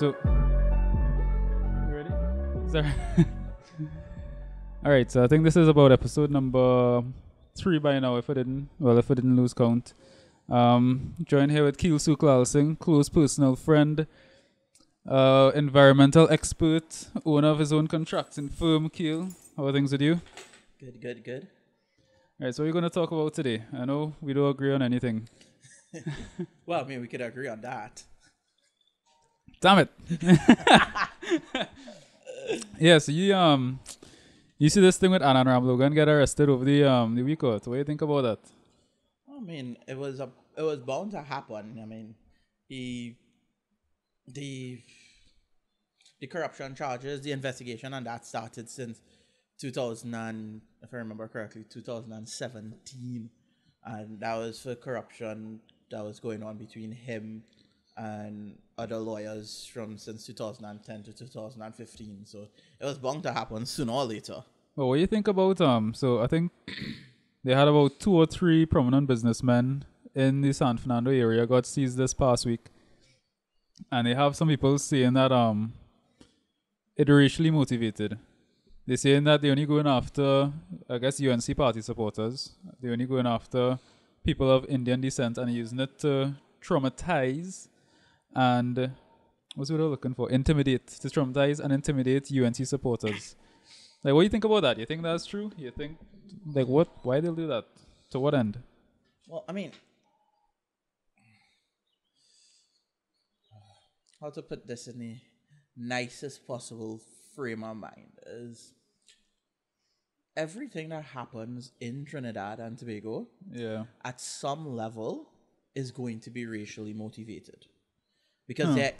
So, you ready? Sorry. All right. So I think this is about episode number 3 by now. If I didn't lose count. Joined here with Kiel Sooklalsingh, close personal friend, environmental expert, owner of his own contracting firm. Kiel, how are things with you? Good. All right. So what are we going to talk about today? I know we don't agree on anything. Well, I mean, we could agree on that. Damn it. Yeah, so you see this thing with Anna and Ramlogan get arrested over the week or what do you think about that? I mean, it was bound to happen. I mean, the corruption charges, the investigation, and that started since 2000, if I remember correctly, 2017, and that was for corruption that was going on between him and other lawyers from since 2010 to 2015. So it was bound to happen sooner or later. Well, what do you think about so I think they had about 2 or 3 prominent businessmen in the San Fernando area got seized this past week. And they have some people saying that it racially motivated. They're saying that they're only going after, I guess, UNC party supporters. They're only going after people of Indian descent and using it to traumatize and what's what we're looking for? To traumatize and intimidate UNC supporters. Like, what do you think about that? You think that's true? You think, like, what? Why they'll do that? To what end? Well, I mean, how to put this in the nicest possible frame of mind is everything that happens in Trinidad and Tobago, at some level, is going to be racially motivated. Because there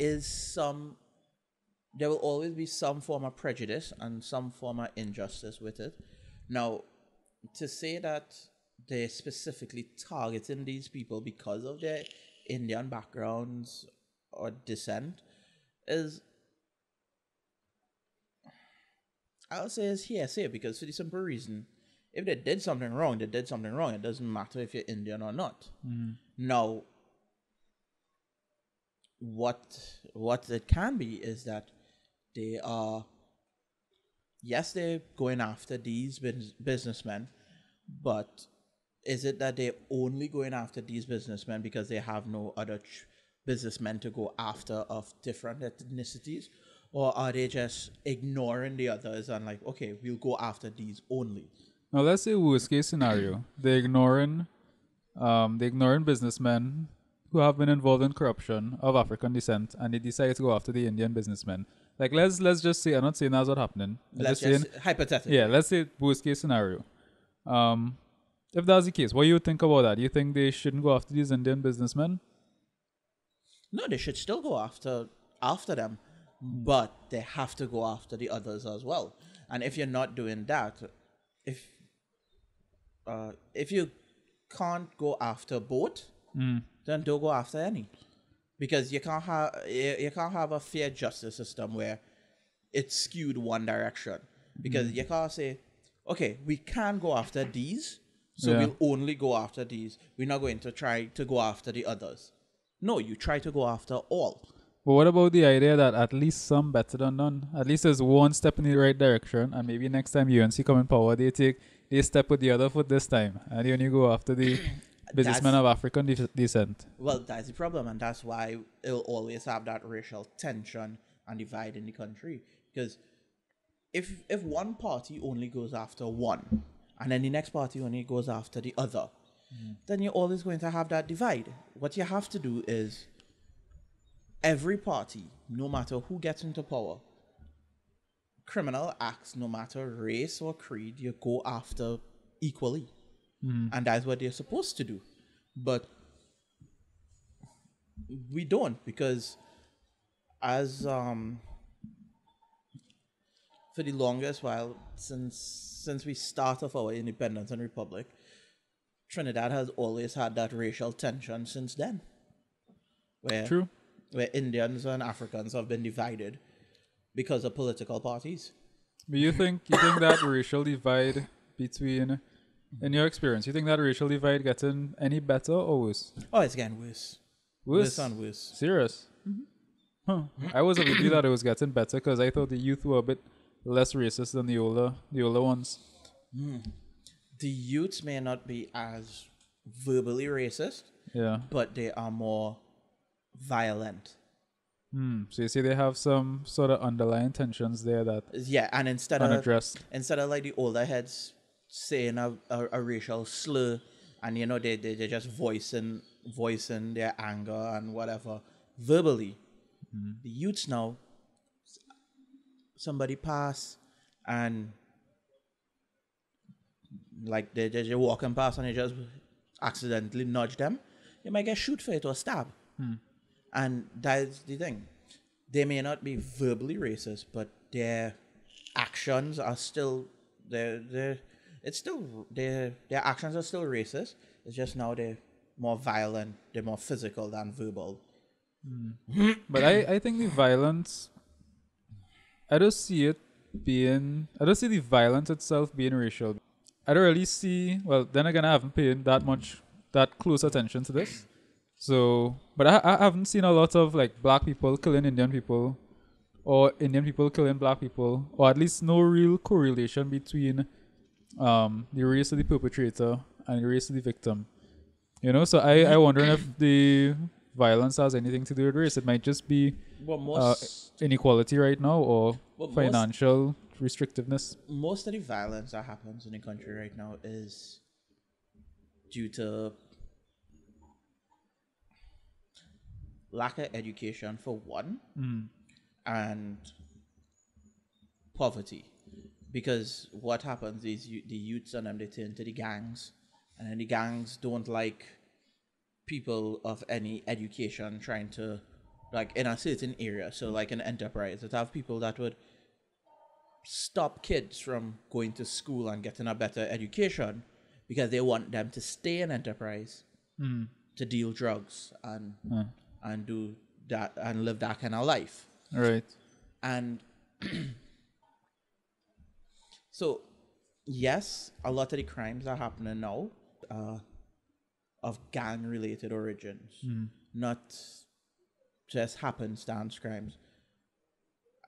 will always be some form of prejudice and some form of injustice with it. Now, to say that they're specifically targeting these people because of their Indian backgrounds or descent is, I would say, is hearsay, because for the simple reason, if they did something wrong, they did something wrong. It doesn't matter if you're Indian or not. Now, what it can be is that they are, yes, they're going after these businessmen, but is it that they're only going after these businessmen because they have no other businessmen to go after of different ethnicities? Or are they just ignoring the others and like, okay, we'll go after these only? Now, let's say worst case scenario. They're ignoring businessmen who have been involved in corruption of African descent, and they decide to go after the Indian businessmen. Like, let's just say, I'm not saying that's what's happening. Let's just hypothetically. Yeah, let's say worst case scenario. If that's the case, what do you think about that? Do you think they shouldn't go after these Indian businessmen? No, they should still go after them, but they have to go after the others as well. And if you're not doing that, if you can't go after both, then don't go after any, because you can't have a fair justice system where it's skewed one direction. Because you can't say, okay, we can go after these, so we'll only go after these. We're not going to try to go after the others. No, you try to go after all. But what about the idea that at least some better than none? At least there's one step in the right direction, and maybe next time UNC come in power, they step with the other foot this time, and they only go after the businessmen of African descent. Well, that's the problem, and that's why it'll always have that racial tension and divide in the country. Because if one party only goes after one, and then the next party only goes after the other, then you're always going to have that divide. What you have to do is, every party, no matter who gets into power, criminal acts, no matter race or creed, you go after equally. And that's what they're supposed to do. But we don't, because as for the longest while, since we start off our independence and republic, Trinidad has always had that racial tension since then. Where Indians and Africans have been divided because of political parties. But you think that racial divide between, in your experience, you think that racial divide getting any better or worse? Oh, it's getting worse. Worse and worse. Serious? Huh. I was of the view that it was getting better because I thought the youth were a bit less racist than the older ones. The youths may not be as verbally racist, Yeah. but they are more violent. So you see, they have some sort of underlying tensions there that Yeah, and unaddressed. instead of like the older heads saying a racial slur, and you know they're just voicing their anger and whatever verbally. The youths now, somebody pass and like they're just walking past and they just accidentally nudge them, you might get shoot for it or stab. And that's the thing. They may not be verbally racist, but their actions are still their actions are still racist. It's just now they're more violent, they're more physical than verbal. But I think the violence, I don't see the violence itself being racial. I don't really see, well, then again, I haven't paid that close attention to this. So, but I haven't seen a lot of like black people killing Indian people or Indian people killing black people, or at least no real correlation between the race of the perpetrator and the race of the victim. You know, so I wondering if the violence has anything to do with race. It might just be inequality right now or financial restrictiveness. Most of the violence that happens in the country right now is due to lack of education for one, and poverty. Because what happens is the youths and them, they turn to the gangs, and then the gangs don't like people of any education trying to, like, in a certain area. So like an enterprise that have people that would stop kids from going to school and getting a better education because they want them to stay in enterprise to deal drugs and do that and live that kind of life. Right. And so, yes, a lot of the crimes are happening now of gang-related origins, not just happenstance crimes.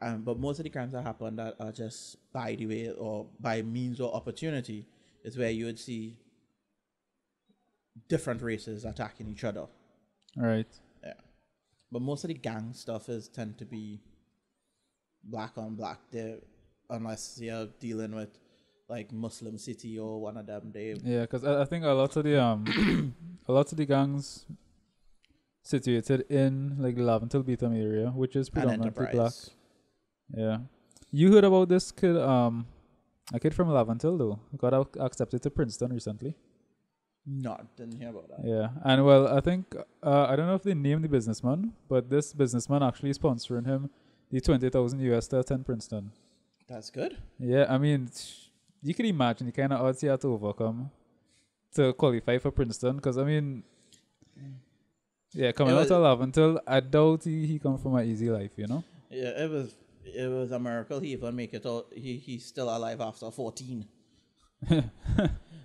But most of the crimes that happen that are just by the way or by means or opportunity is where you would see different races attacking each other. Right. Yeah. But most of the gang stuff tend to be black on black. Unless you're dealing with like Muslim City or one of them. Yeah, because I think a lot of the gangs situated in like the Laventil Beetham area, which is predominantly black. Yeah. You heard about this kid, a kid from Laventil though, got accepted to Princeton recently. No, didn't hear about that. Yeah, and well, I think I don't know if they named the businessman, but this businessman actually sponsoring him the $20,000 to attend Princeton. That's good. Yeah, I mean, you can imagine the kind of odds he had to overcome to qualify for Princeton. Because I mean, yeah, coming out of Laventil, I doubt he come from an easy life, you know. Yeah, it was a miracle he even make it out. He's still alive after 14.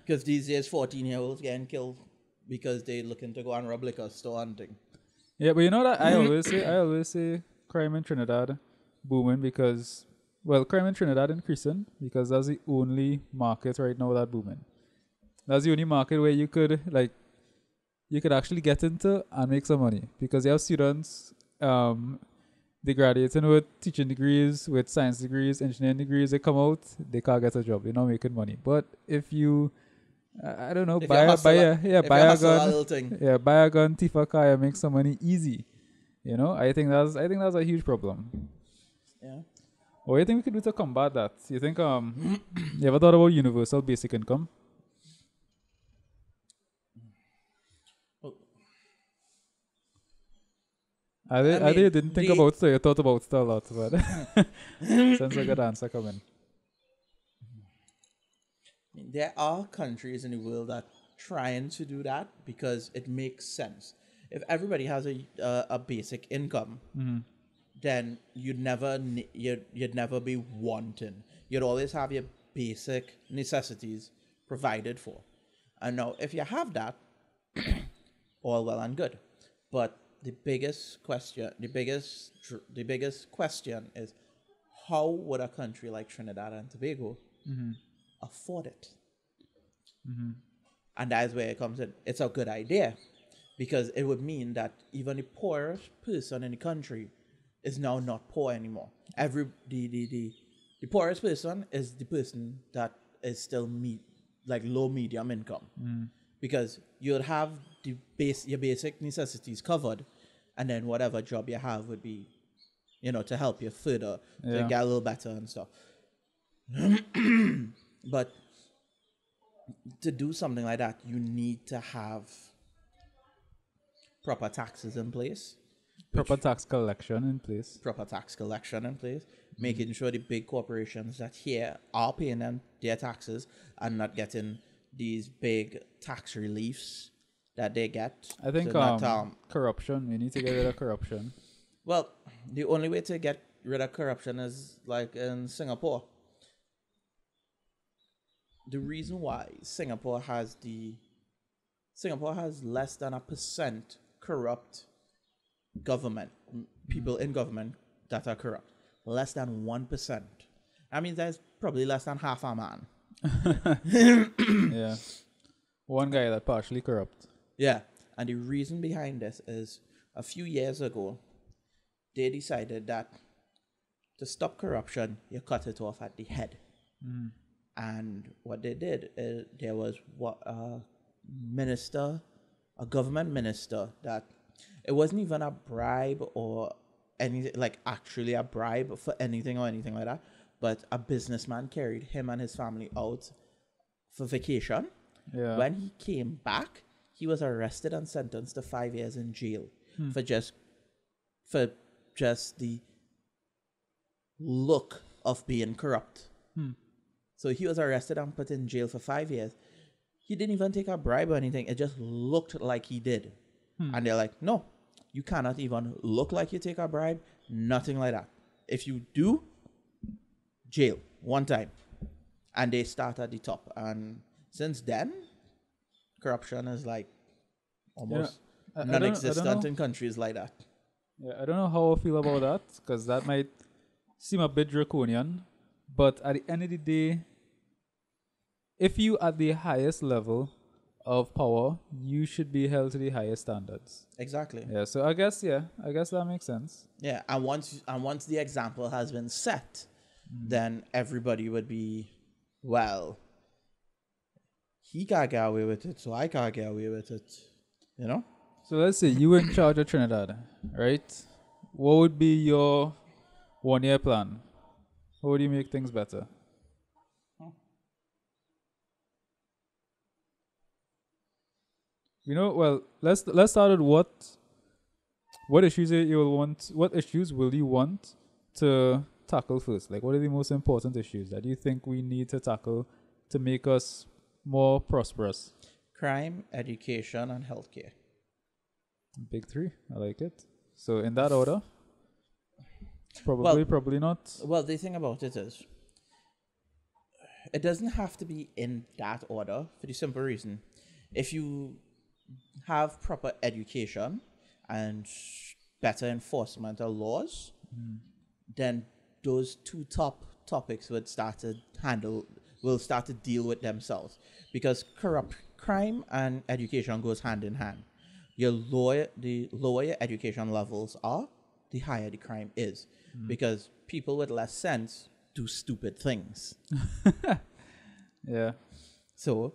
Because these days 14-year-olds getting killed because they looking to go and rob liquor store and thing. Yeah, but you know that I always say crime in Trinidad booming because, well, crime in Trinidad increasing because that's the only market right now that booming. That's the only market where you could actually get into and make some money because you have students they graduating with teaching degrees, with science degrees, engineering degrees. They come out, they can't get a job. They're not making money. But if you, I don't know, buy a gun, thief a car, and make some money easy. You know, I think that's a huge problem. Yeah. What do you think we could do to combat that? You think you ever thought about universal basic income? I didn't think about it, so I thought about it a lot, but since a good answer coming. There are countries in the world that trying to do that because it makes sense. If everybody has a basic income, then you'd never be wanting. You'd always have your basic necessities provided for. And now, if you have that, all well and good. But the biggest question is, how would a country like Trinidad and Tobago afford it? And that's where it comes in. It's a good idea because it would mean that even the poorest person in the country is now not poor anymore. The poorest person is the person that is still low medium income, because you'll have your basic necessities covered, and then whatever job you have would be, to help you further to get a little better and stuff. But to do something like that, you need to have proper taxes in place. Proper tax collection in place. Making sure the big corporations that here are paying them their taxes and not getting these big tax reliefs that they get. I think corruption. We need to get rid of corruption. Well, the only way to get rid of corruption is like in Singapore. The reason why Singapore has less than 1% corrupt government, people in government that are corrupt. Less than 1%. I mean, there's probably less than half a man. Yeah. One guy that partially corrupt. Yeah. And the reason behind this is a few years ago, they decided that to stop corruption, you cut it off at the head. And what they did is there was a government minister, that it wasn't even a bribe or anything, like actually a bribe for anything or anything like that, but a businessman carried him and his family out for vacation. Yeah. When he came back, he was arrested and sentenced to 5 years in jail for just the look of being corrupt. So he was arrested and put in jail for 5 years. He didn't even take a bribe or anything. It just looked like he did. And they're like, no, you cannot even look like you take a bribe. Nothing like that. If you do, jail one time. And they start at the top. And since then, corruption is like almost non-existent in countries like that. Yeah, I don't know how I feel about that, because that might seem a bit draconian. But at the end of the day, if you at the highest level of power, you should be held to the highest standards. Exactly. Yeah. So I guess that makes sense. Yeah, and once the example has been set, then everybody would be, well, he can't get away with it, so I can't get away with it. So let's say you were in charge of Trinidad, right? What would be your 1-year plan? How would you make things better? Well, let's start with what issues will you want to tackle first? Like, what are the most important issues that you think we need to tackle to make us more prosperous? Crime, education, and healthcare. Big three. I like it. So in that order? Probably not. Well, the thing about it is, it doesn't have to be in that order for the simple reason. If you have proper education and better enforcement of laws, then those two top topics will start to deal with themselves, because crime and education goes hand in hand. The lower your education levels are, the higher the crime is, because people with less sense do stupid things. Yeah. So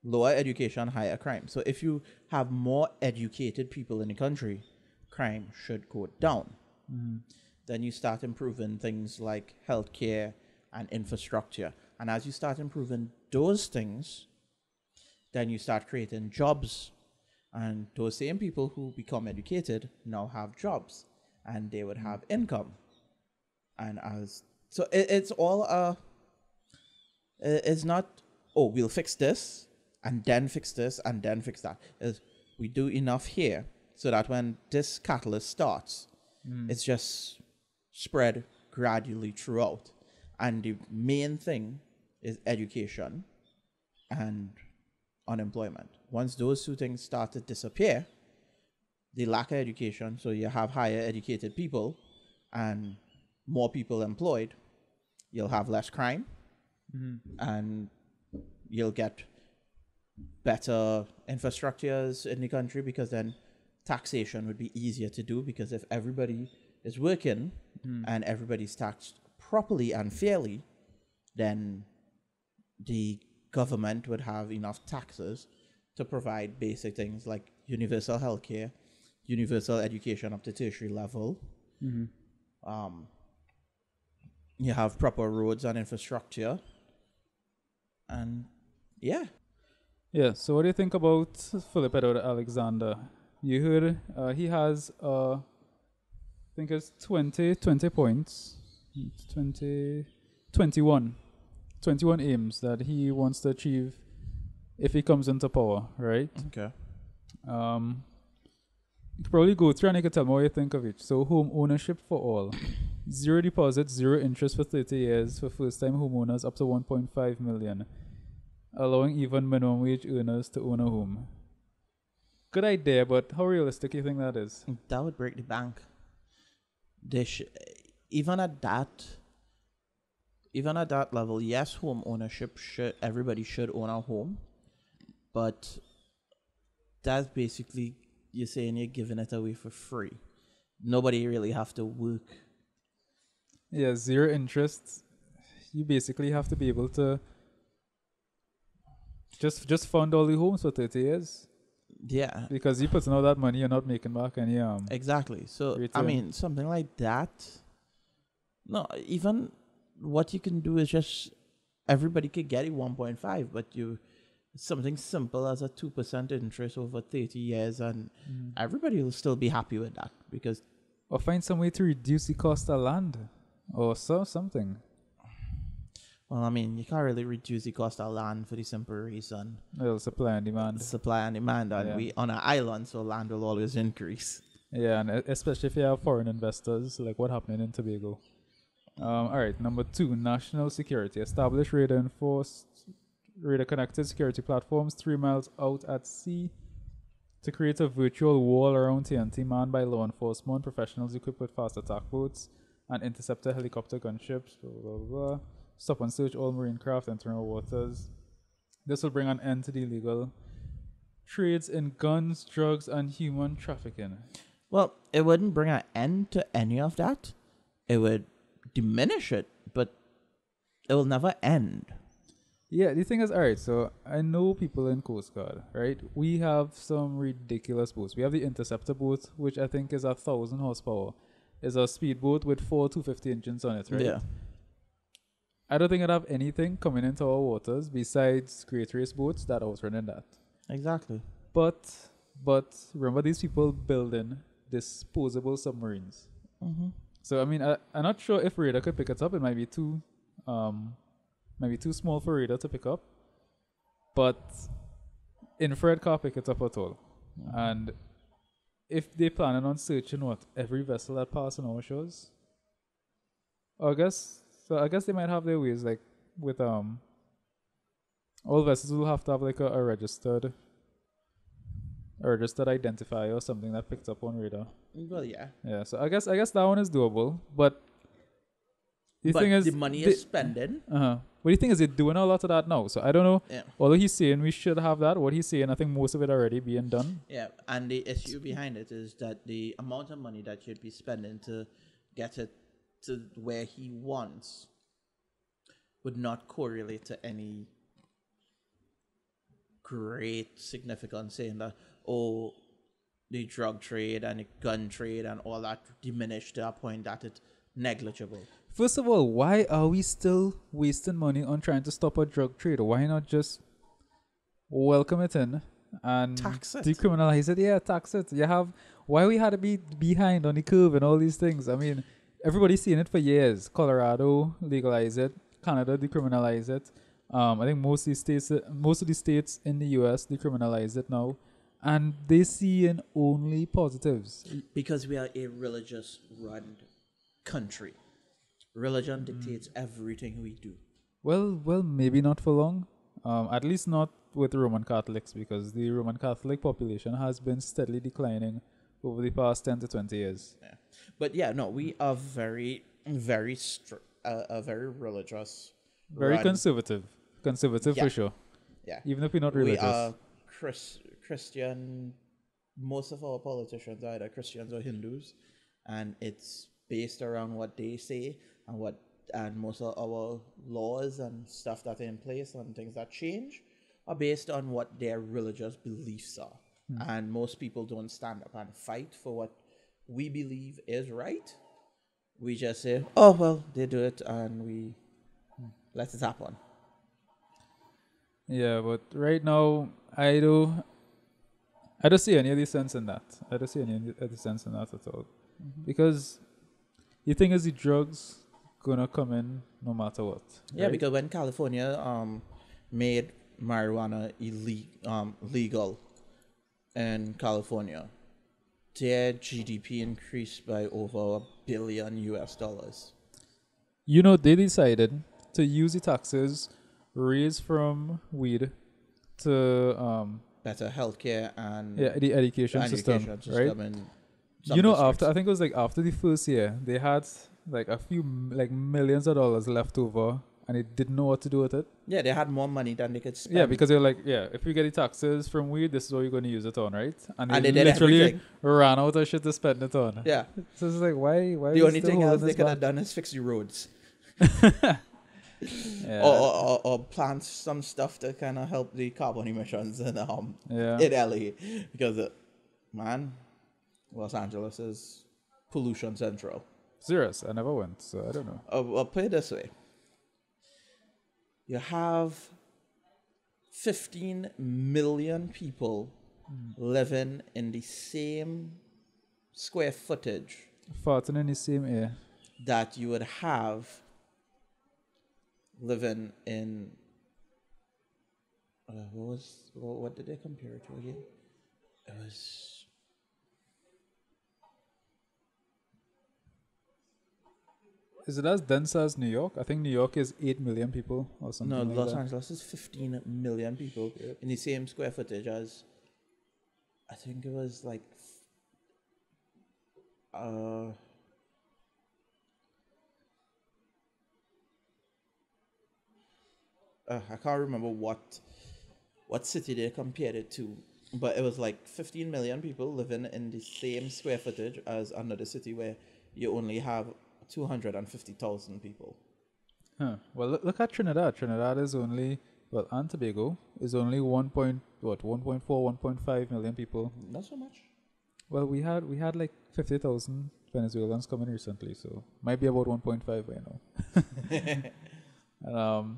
lower education, higher crime. So if you have more educated people in the country, crime should go down. Then you start improving things like healthcare and infrastructure. And as you start improving those things, then you start creating jobs. And those same people who become educated now have jobs, and they would have income. And it's all it's not, we'll fix this and then fix this and then fix that. We do enough here so that when this catalyst starts, it's just spread gradually throughout. And the main thing is education and unemployment. Once those two things start to disappear, they lack education, so you have higher educated people and more people employed, you'll have less crime and you'll get better infrastructures in the country, because then taxation would be easier to do, because if everybody is working and everybody's taxed properly and fairly, then the government would have enough taxes to provide basic things like universal healthcare, universal education up to tertiary level. You have proper roads and infrastructure, and yeah. Yeah, so what do you think about Philip Edward Alexander? You heard he has, I think it's 20 points, 20, 21 aims that he wants to achieve if he comes into power, right? Okay. You could probably go through and you could tell me what you think of it. So, home ownership for all. 0 deposit, 0 interest for 30 years for first-time homeowners up to 1.5 million. Allowing even minimum wage earners to own a home. Good idea, but how realistic do you think that is? That would break the bank. They even at that level, yes, home ownership everybody should own a home, but that's basically you're saying you're giving it away for free. Nobody really have to work. Yeah, 0 interest. You basically have to be able to just fund all the homes for 30 years. Yeah. Because you put in all that money, you're not making back any Exactly. So return. I mean, something like that. No, even what you can do is just everybody could get it 1.5, but something simple as a 2% interest over 30 years, and everybody will still be happy with that, because or find some way to reduce the cost of land or something. well, I mean, you can't really reduce the cost of land for the simple reason Well, supply and demand. and we on an island, so land will always increase. Yeah, and especially if you have foreign investors, like what happened in Tobago. All right, number 2, national security. Establish radar-connected security platforms 3 miles out at sea to create a virtual wall around TNT manned by law enforcement, professionals equipped with fast attack boats, and interceptor helicopter gunships, blah, blah, blah. Stop and search all marine craft entering our waters. This will bring an end to the illegal trades in guns, drugs, and human trafficking. Well, it wouldn't bring an end to any of that. It would diminish it, but it will never end. Yeah, the thing is, alright, so I know people in Coast Guard, right? We have some ridiculous boats. We have the Interceptor boat, which I think is 1,000 horsepower. It's a speedboat with 4 250 engines on it, right? Yeah. I don't think I'd have anything coming into our waters besides great race boats that outrunning that. Exactly. But remember these people building disposable submarines. So I mean, I'm not sure if radar could pick it up. It might be too small for radar to pick up. But infrared can't pick it up at all. And if they planning on searching every vessel that passes on our shores, I guess they might have their ways, like with all vessels will have to have like a registered identifier or something that picked up on radar. Well, yeah. Yeah, so I guess that one is doable, but the thing is the money is spending. But the thing is, they're doing a lot of that now. So I don't know. Yeah. Although he's saying we should have that, what he's saying, I think most of it already being done. Yeah, and the issue behind it is that the amount of money that you'd be spending to get it to where he wants would not correlate to any great significance, saying that, oh, the drug trade and the gun trade and all that diminished to a point that it's negligible. First of all, why are we still wasting money on trying to stop a drug trade? Why not just welcome it in and tax it? Decriminalize it? Yeah, tax it. Why we had to be behind on the curve and all these things? I mean, everybody's seen it for years. Colorado legalize it. Canada decriminalize it. I think most of the states in the US decriminalize it now, and they see in only positives. Because we are a religious run country. Religion dictates everything we do. Well, maybe not for long. At least not with Roman Catholics, because the Roman Catholic population has been steadily declining over the past 10 to 20 years. Yeah. But yeah, no, we are very, very very religious. Very conservative. Conservative Yeah. for sure. Yeah. Even if we're not We religious. are Christian. Most of our politicians are either Christians or Hindus, and it's based around what they say and most of our laws and stuff that are in place and things that change are based on what their religious beliefs are. And most people don't stand up and fight for what we believe is right. We just say, oh, well, they do it and we let it happen. Yeah, but right now, I don't see any of the sense in that. I don't see any of the sense in that at all. Because the thing is, the drugs gonna come in no matter what. Yeah, right? because when California made marijuana legal in California, their GDP increased by over $1 billion US. You know, they decided to use the taxes raised from weed to Better healthcare and the education system, right? in You know, districts. I think it was like after the first year, they had like a few like millions of dollars left over, and they didn't know what to do with it. Yeah, they had more money than they could spend. Yeah, because they're like, yeah, if we get the taxes from weed, this is what you're going to use it on, right? And they they did literally everything. ran out of shit to spend it on. Yeah. So it's like, why? The only thing else they could have done is fix the roads. Yeah. Or plant some stuff to kind of help the carbon emissions in LA. Because, man, Los Angeles is pollution central. Serious, I never went, so I don't know. I'll put it this way. You have 15 million people living in the same square footage Farting in the same air. that you would have living in what did they compare it to again? It was Is it as dense as New York? I think New York is 8 million people or something. no, like Los that. Angeles is 15 million people in the same square footage as I think it was like I can't remember what city they compared it to, but it was like 15 million people living in the same square footage as another city where you only have 250,000 people. Huh. Well, look at Trinidad. Trinidad is only, and Tobago is only 1.4, 1.5 million people. Not so much. Well, we had like 50,000 Venezuelans coming recently, so might be about 1.5 by now.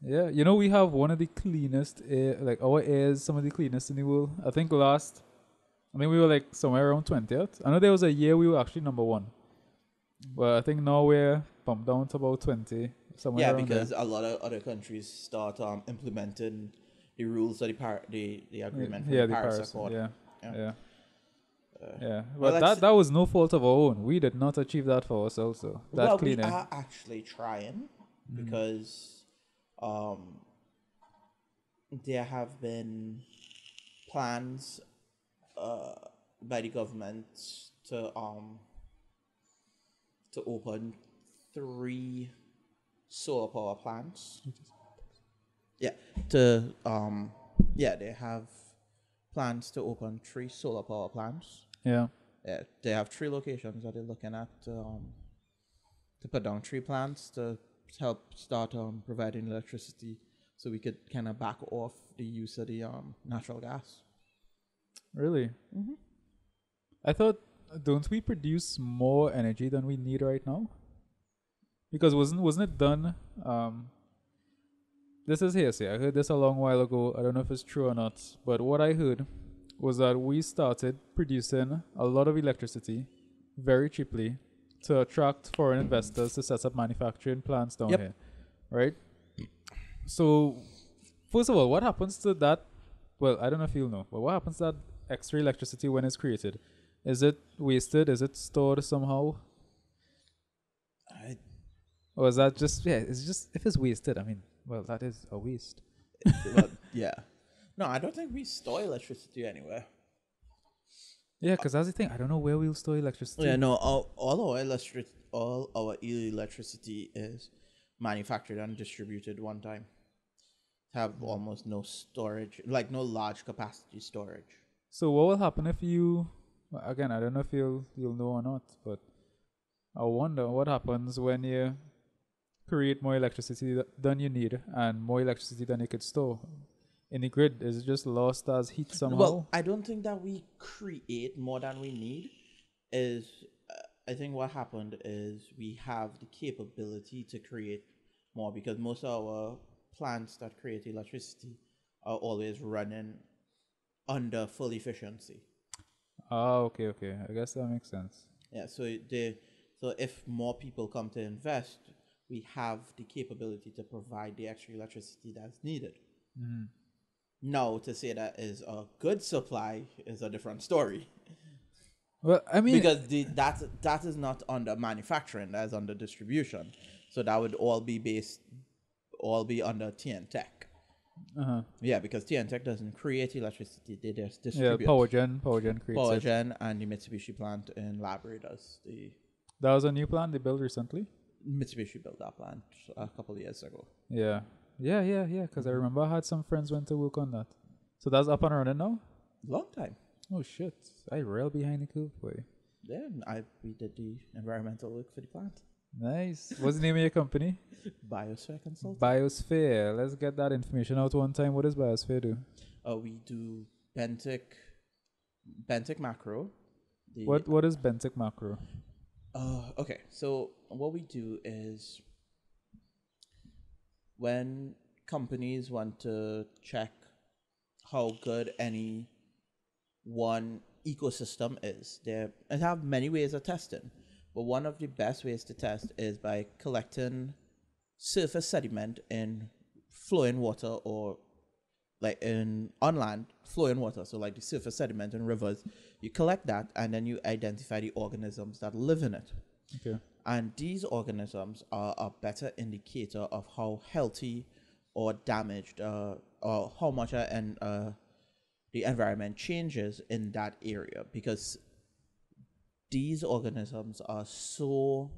Yeah, you know, we have one of the cleanest air, like our air is some of the cleanest in the world. I think we were like somewhere around 20th. I know there was a year we were actually number 1. But I think now we're bumped down to about 20. Somewhere around because there. a lot of other countries start implementing the rules of the agreement for Yeah, the Paris Paris Accord. Yeah. well, But that was no fault of our own. We did not achieve that for ourselves, so that we cleaning. are actually trying because there have been plans by the government to open 3 solar power plants. They have plans to open 3 solar power plants. Yeah. Yeah, they have 3 locations that they're looking at to put down 3 plants to help start providing electricity, so we could kind of back off the use of the natural gas. Really? Mm-hmm. I thought, don't we produce more energy than we need right now? Because wasn't it done? This is hearsay. I heard this a long while ago. I don't know if it's true or not. But what I heard was that we started producing a lot of electricity very cheaply to attract foreign investors to set up manufacturing plants down here, right? So, first of all, what happens to that? Well, I don't know if you'll know, but what happens to that extra electricity when it's created? Is it wasted? Is it stored somehow? Or is that just, it's just, if it's wasted, I mean, well, that is a waste. Yeah. No, I don't think we store electricity anywhere. Yeah, because that's the thing. I don't know where we'll store electricity. Yeah, no, all our electricity is manufactured and distributed one time. Have almost no storage, like no large capacity storage. So what will happen if you, again, I don't know if you'll know or not, but I wonder what happens when you create more electricity than you need and more electricity than you could store in the grid. Is it just lost as heat somehow? Well, I don't think that we create more than we need. Is I think what happened is we have the capability to create more because most of our plants that create electricity are always running under full efficiency. Okay. I guess that makes sense. Yeah, so if more people come to invest, we have the capability to provide the extra electricity that's needed. Now, to say that is a good supply is a different story. Well, I mean, Because that is not under manufacturing, that's under distribution. So that would all be under TN Tech. Yeah, because TN Tech doesn't create electricity; they just distribute. Power gen creates Power it. Gen and the Mitsubishi plant in Labrador does. The That was a new plant they built recently. Mitsubishi built that plant a couple of years ago. Yeah. Because I remember I had some friends went to work on that. So that's up and running now? Long time. Oh, shit. I rail behind the curve, boy. Yeah, we did the environmental work for the plant. Nice. What's the name of your company? Biosphere Consulting. Biosphere. Let's get that information out one time. What does Biosphere do? We do Benthic macro. What is Benthic macro? Okay, so what we do is when companies want to check how good any one ecosystem is, they have many ways of testing, but one of the best ways to test is by collecting surface sediment in flowing water or like on land flowing water, so like the surface sediment in rivers. You collect that and then you identify the organisms that live in it. Okay. And these organisms are a better indicator of how healthy or damaged or how much the environment changes in that area, because these organisms are so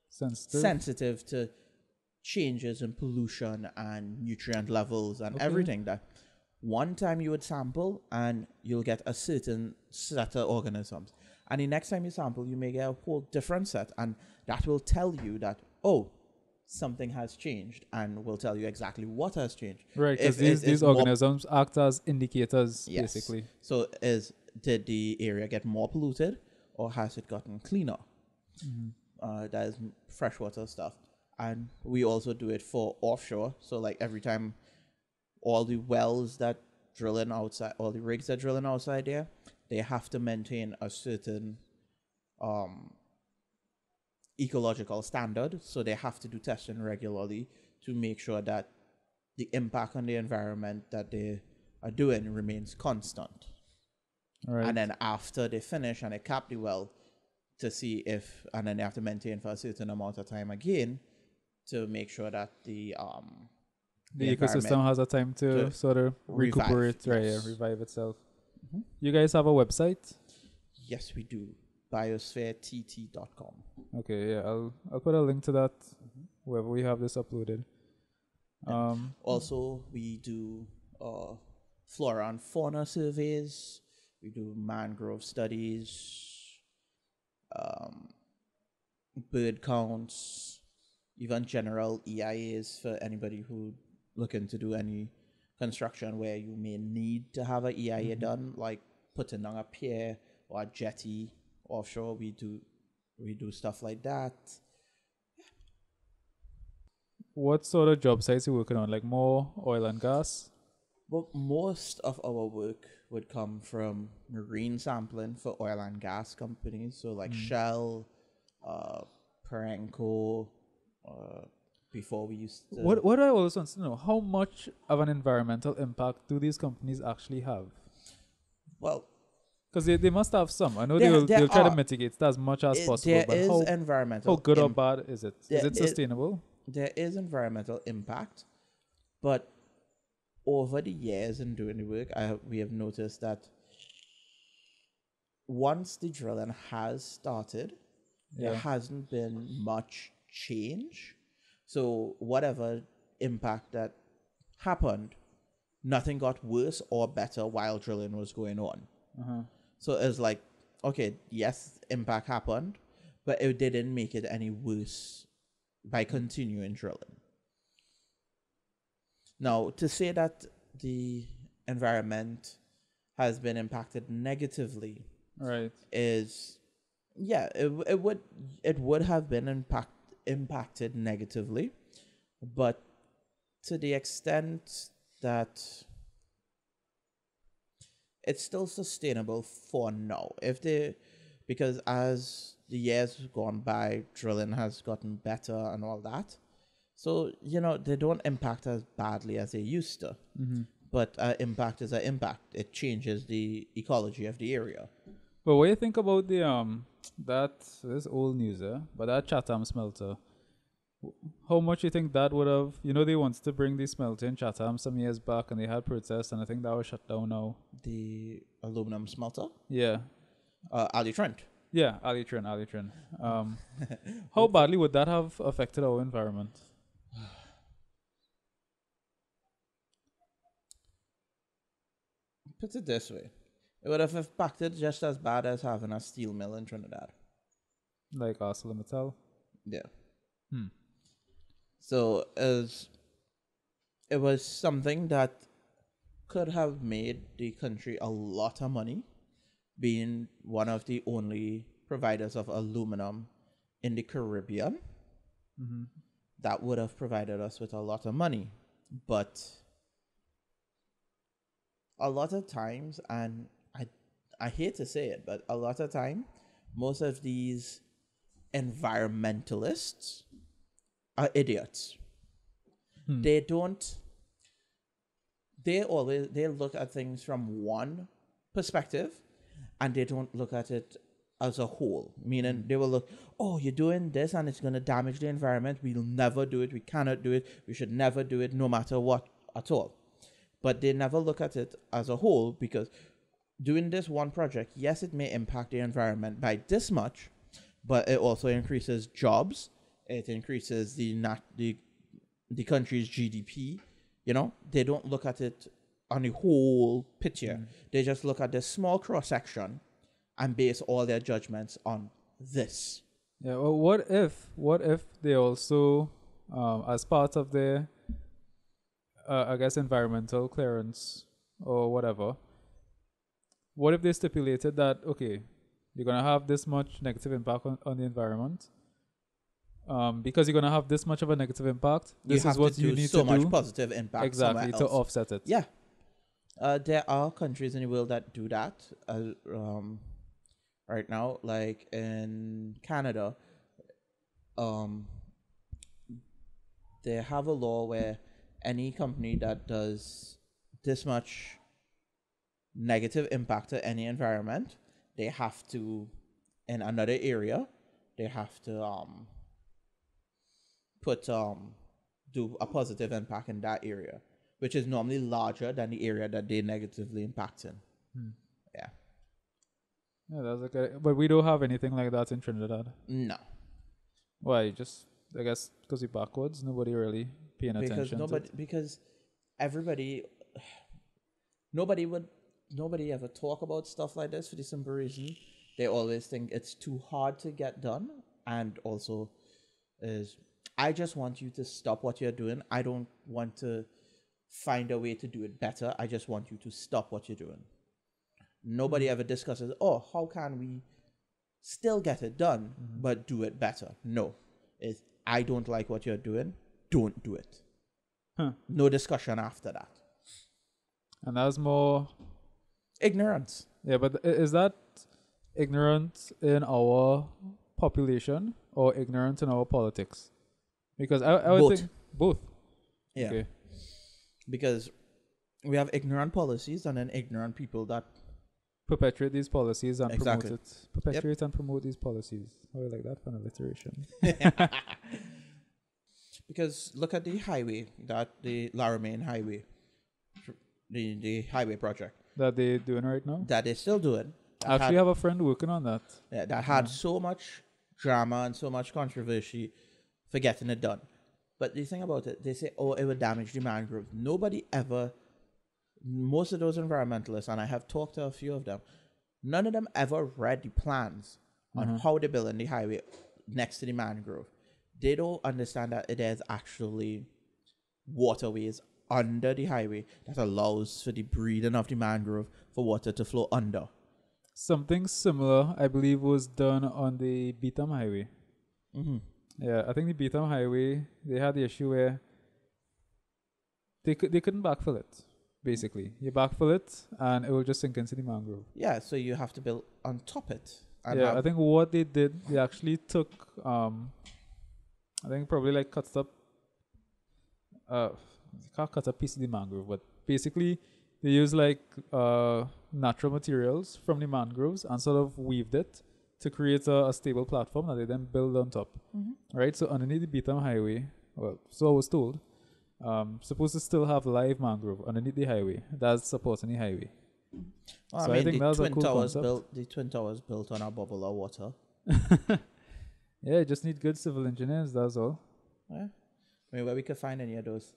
sensitive to changes in pollution and nutrient levels and everything, that one time you would sample and you'll get a certain set of organisms, and the next time you sample you may get a whole different set, and that will tell you that something has changed, and will tell you exactly what has changed. Right, because these organisms act as indicators, basically. So did the area get more polluted or has it gotten cleaner? That is freshwater stuff. And we also do it for offshore. So like every time all the wells that drilling outside, all the rigs that drilling outside there, they have to maintain a certain ecological standard. So they have to do testing regularly to make sure that the impact on the environment that they are doing remains constant. Right. And then after they finish and they cap the well to see if, and then they have to maintain for a certain amount of time again to make sure that the ecosystem has a time to sort of recuperate, revive itself. You guys have a website? Yes, we do. BiosphereTT.com. Okay, yeah, I'll put a link to that wherever we have this uploaded. Also, we do flora and fauna surveys. We do mangrove studies, bird counts, even general EIAs for anybody who looking to do any construction where you may need to have an EIA done, like putting on a pier or a jetty offshore. We do stuff like that. What sort of job sites are you working on? Like more oil and gas? Well, most of our work would come from marine sampling for oil and gas companies. So like Shell, Perenco, before we used to... What I always want to know, how much of an environmental impact do these companies actually have? Well, because they must have some. I know they'll try to mitigate it as much as possible. But how good or bad is it? Is it sustainable? There is environmental impact, but over the years in doing the work, we have noticed that once the drilling has started, there Yeah. hasn't been much change. So whatever impact that happened, nothing got worse or better while drilling was going on. Uh-huh. So it's like, okay, yes, impact happened, but it didn't make it any worse by continuing drilling. Now, to say that the environment has been impacted negatively Right. is, yeah, it would have been impacted negatively, but to the extent that it's still sustainable for now. Because as the years gone by, drilling has gotten better and all that. So, they don't impact as badly as they used to. Mm-hmm. But impact is an impact. It changes the ecology of the area. But what do you think about that this old news, but that Chatham smelter? How much you think that would have? They wanted to bring the smelter in Chatham some years back, and they had protests, and I think that was shut down now. The aluminum smelter? Yeah, Ali Trent. yeah, Alitrin. How badly would that have affected our environment? Put it this way. It would have impacted just as bad as having a steel mill in Trinidad. Like ArcelorMittal? Yeah. Hmm. So it was something that could have made the country a lot of money, being one of the only providers of aluminum in the Caribbean. Mm-hmm. That would have provided us with a lot of money. But a lot of times, and I hate to say it, but a lot of time, most of these environmentalists are idiots. They look at things from one perspective, and they don't look at it as a whole. Meaning they will look, oh, you're doing this and it's going to damage the environment. We'll never do it. We cannot do it. We should never do it, no matter what at all. But they never look at it as a whole, because doing this one project, yes, it may impact the environment by this much, but it also increases jobs. It increases the country's GDP. They don't look at it on the whole picture. They just look at the small cross section and base all their judgments on this. Yeah. Well, what if they also, as part of their, I guess, environmental clearance or whatever, what if they stipulated that, okay, you're gonna have this much negative impact on the environment, because you're gonna have this much of a negative impact. This is what you need so to much do positive impact exactly to offset it. Yeah. There are countries in the world that do that right now, like in Canada. They have a law where any company that does this much negative impact to any environment, they have to, in another area, they have to do a positive impact in that area, which is normally larger than the area that they negatively impact in. Yeah. Yeah, that's okay. But we don't have anything like that in Trinidad. No. Why? Just, I guess, because we're backwards. Nobody really paying attention. Because nobody ever talk about stuff like this for the simple reason they always think it's too hard to get done, and also is, I just want you to stop what you're doing. I don't want to find a way to do it better. I just want you to stop what you're doing. Nobody ever discusses, oh, how can we still get it done, but do it better? No. It's, I don't like what you're doing. Don't do it. No discussion after that. And that's more ignorance. Yeah, but is that ignorance in our population or ignorance in our politics? Because I would think both. Yeah. Okay. Because we have ignorant policies and then ignorant people that perpetuate these policies and promote it. Perpetuate and promote these policies. How you like that for an alliteration? Because look at the highway, the Laramie Highway, the highway project that they're doing right now. That they're still doing. I actually have a friend working on that. Yeah, that had so much drama and so much controversy for getting it done. But the thing about it, they say, oh, it would damage the mangrove. Nobody ever, most of those environmentalists, and I have talked to a few of them, none of them ever read the plans on how they're building the highway next to the mangrove. They don't understand that it is actually waterways under the highway that allows for the breeding of the mangrove for water to flow under. Something similar, I believe, was done on the Beetham Highway. Yeah, I think the Beetham Highway, they had the issue where they couldn't backfill it. Basically, you backfill it and it will just sink into the mangrove. Yeah, so you have to build on top it. Yeah, I think what they did, they actually took, I think probably like cut up piece of the mangrove, but basically they use like natural materials from the mangroves and sort of weaved it to create a stable platform that they then build on top. Right? So underneath the Beetham Highway, well, so I was told, supposed to still have live mangrove underneath the highway that's supporting the highway. Well, So I think that's a cool concept. The Twin Towers built on a bubble of water. Yeah, you just need good civil engineers, that's all. Yeah. I mean, where we could find any of those.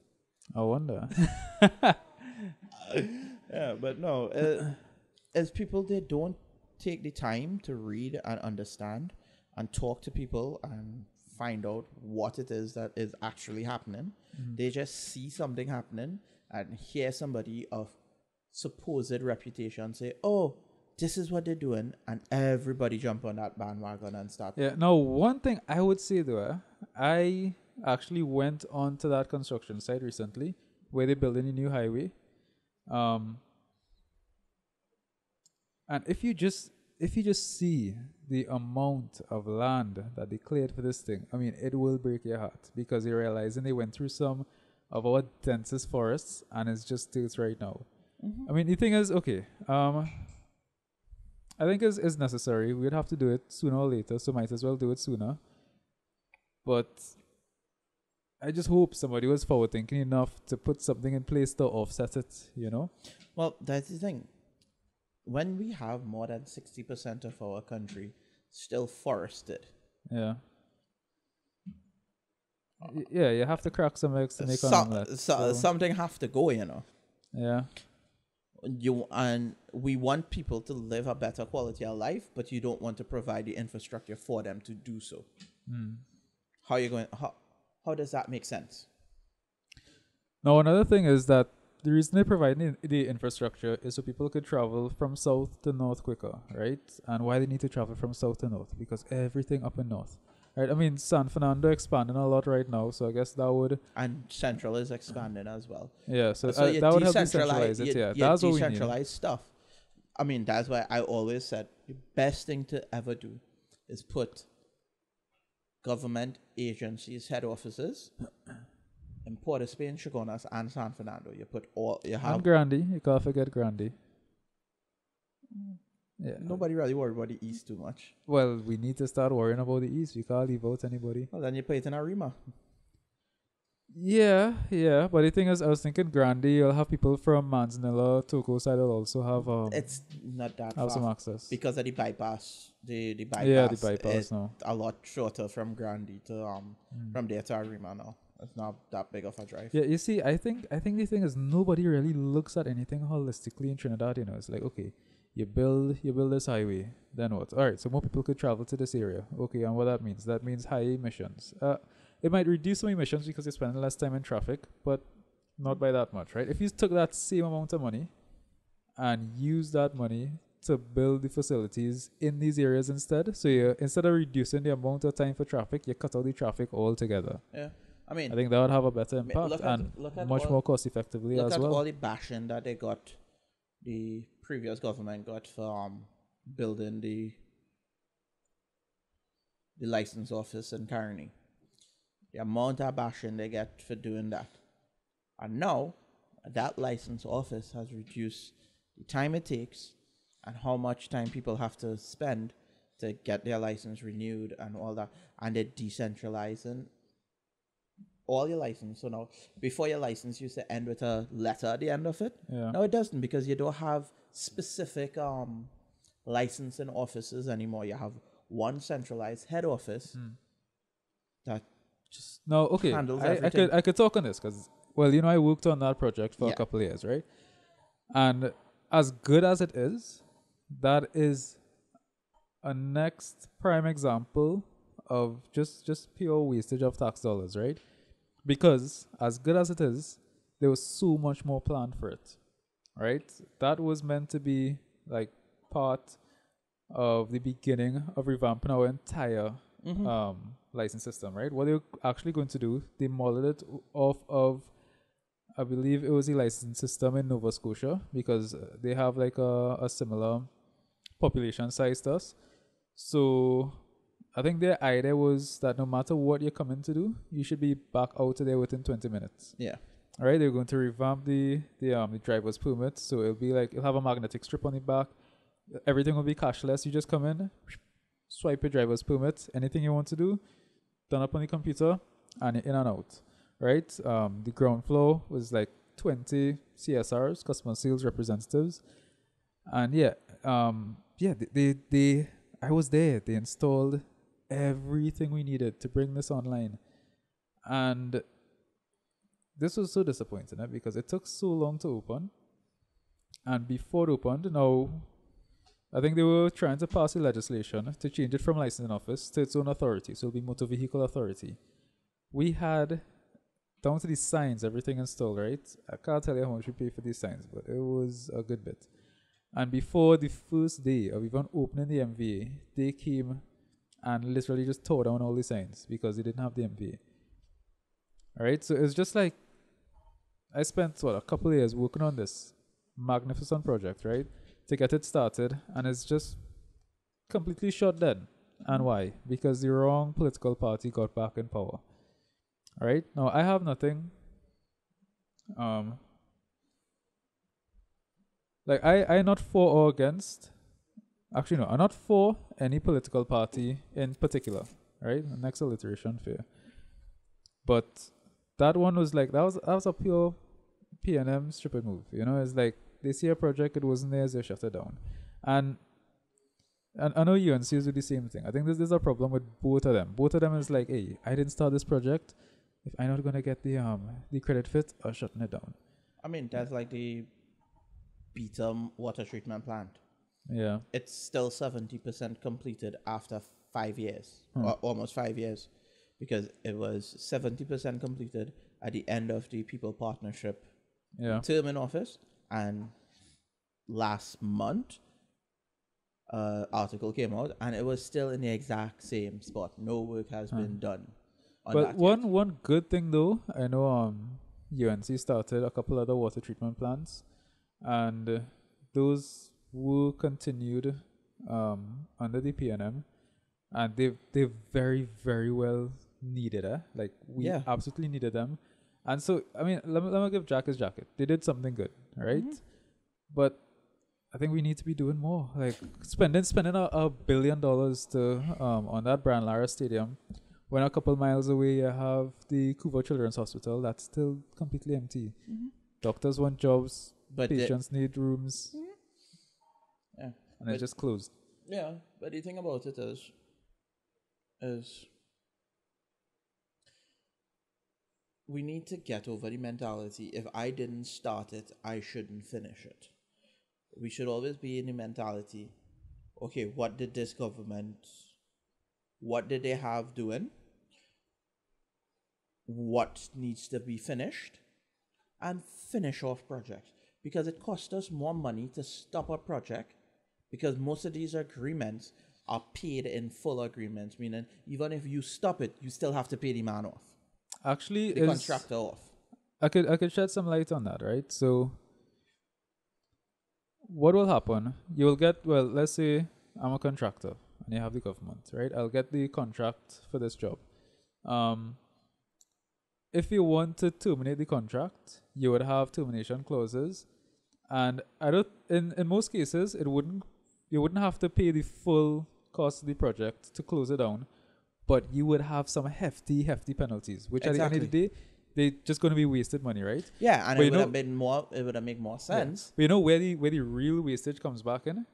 I wonder. Yeah, but no, as people, they don't take the time to read and understand and talk to people and find out what it is that is actually happening. They just see something happening and hear somebody of supposed reputation say, oh, this is what they're doing, and everybody jump on that bandwagon and start. Yeah, now one thing I would say though, I actually went on to that construction site recently where they're building a new highway. And if you just see the amount of land that they cleared for this thing, I mean, it will break your heart because you're realizing they went through some of our densest forests and it's just dirt right now. I mean, the thing is, okay, I think it's necessary. We'd have to do it sooner or later, so might as well do it sooner. But I just hope somebody was forward thinking enough to put something in place to offset it, you know? Well, that's the thing. When we have more than 60% of our country still forested. Yeah. Yeah, you have to crack some eggs to make an omelette. Something have to go, you know. Yeah. And we want people to live a better quality of life, but you don't want to provide the infrastructure for them to do so. How does that make sense? Now, another thing is that the reason they provide the infrastructure is so people could travel from south to north quicker, right? And why they need to travel from south to north? Because everything up in north, right? I mean, San Fernando expanding a lot right now, so I guess that would... And Central is expanding as well. Yeah, so that would help decentralize it, yeah. That's what we need. Decentralize stuff. I mean, that's why I always said the best thing to ever do is put government agencies, head offices... in Port of Spain, Chagonas, and San Fernando. And Grandy. You can't forget Grandy. Yeah. Nobody really worry about the East too much. Well, we need to start worrying about the East. We can't leave out anybody. Well, then you put it in Arima. Yeah. But the thing is, I was thinking Grandy, you'll have people from Manzanilla, Toco side will also have... it's not that have far. some access. Because of the bypass. The bypass. Yeah, the bypass now. A lot shorter from Grandy to... from there to Arima now. It's not that big of a drive. Yeah, you see, I think the thing is nobody really looks at anything holistically in Trinidad, you know. It's like, okay, you build this highway, then what? All right, so more people could travel to this area. Okay, and what that means high emissions. It might reduce some emissions because you're spending less time in traffic, but not by that much, right? If you took that same amount of money and use that money to build the facilities in these areas instead, so instead of reducing the amount of time for traffic, you cut out the traffic altogether. Yeah. I mean, I think that would have a better impact and much more cost effectively as well. Look at all the bashing that the previous government got for building the license office in Carney. The amount of bashing they get for doing that. And now, that license office has reduced the time it takes and how much time people have to spend to get their license renewed and all that. And they're decentralizing all your license. So now, before your license used to end with a letter at the end of it. Yeah. Now it doesn't, because you don't have specific licensing offices anymore. You have one centralized head office that just No, okay. handles I everything. could talk on this because, well, you know, I worked on that project for a Yeah. couple of years, right? And as good as it is, that is a next prime example of just pure wastage of tax dollars, right? Because as good as it is, there was so much more planned for it, right? That was meant to be like part of the beginning of revamping our entire license system, right? What they're actually going to do, they modeled it off of, I believe it was the license system in Nova Scotia because they have like a similar population size to us. So I think their idea was that no matter what you're coming to do, you should be back out of there within 20 minutes. Yeah. All right, they're going to revamp the driver's permit, so it'll be like it'll have a magnetic strip on the back. Everything will be cashless. You just come in, swipe your driver's permit, anything you want to do, done up on the computer, and you're in and out. Right? The ground floor was like 20 CSRs, customer sales representatives, and they I was there. They installed everything we needed to bring this online, and this was so disappointing because it took so long to open. And before it opened, now I think they were trying to pass a legislation to change it from licensing office to its own authority, so it'll be motor vehicle authority. We had down to the signs, everything installed, right? I can't tell you how much we paid for these signs, but it was a good bit. And before the first day of even opening the MVA, they came and literally just tore down all the signs because they didn't have the MVA. Alright, so it's just like I spent a couple of years working on this magnificent project, right? To get it started, and it's just completely shut dead. And why? Because the wrong political party got back in power. Alright? Now I have nothing I'm not for or against. Actually, no, I'm not for any political party in particular. Right? Next alliteration, fair. But that one was like that was a pure PNM stupid move. You know, it's like they see a project, it wasn't there, so they shut it down. And I know UNC is do the same thing. I think there's a problem with both of them. Both of them is like, hey, I didn't start this project. If I'm not gonna get the credit fit, I'm shutting it down. I mean, that's like the Beta water treatment plant. Yeah. It's still 70% completed after 5 years, or almost 5 years, because it was 70% completed at the end of the People Partnership term in office. And last month, article came out, and it was still in the exact same spot. No work has been done. But one good thing though, I know UNC started a couple other water treatment plants, and those were continued under the PNM, and they very, very well needed it. Like we absolutely needed them. And so I mean let me give Jack his jacket. They did something good, right? But I think we need to be doing more. Like spending $1 billion to on that Brand Lara Stadium, when a couple miles away you have the Kubo Children's Hospital that's still completely empty. Doctors want jobs, but patients need rooms. Yeah. And it's just closed. Yeah, but the thing about it is we need to get over the mentality, if I didn't start it, I shouldn't finish it. We should always be in the mentality, okay, what did this government, what did they have doing? What needs to be finished? And finish off projects. Because it costs us more money to stop a project, because most of these agreements are paid in full agreements, meaning even if you stop it, you still have to pay the man off. Actually, the contractor off. I could shed some light on that, right? So what will happen? You will get, well, let's say I'm a contractor and you have the government, right? I'll get the contract for this job. If you want to terminate the contract, you would have termination clauses, and in most cases you wouldn't have to pay the full cost of the project to close it down, but you would have some hefty penalties, which at the end of the day, they're just going to be wasted money, right? Yeah, and it would have made more sense. Yeah. But you know where the real wastage comes back in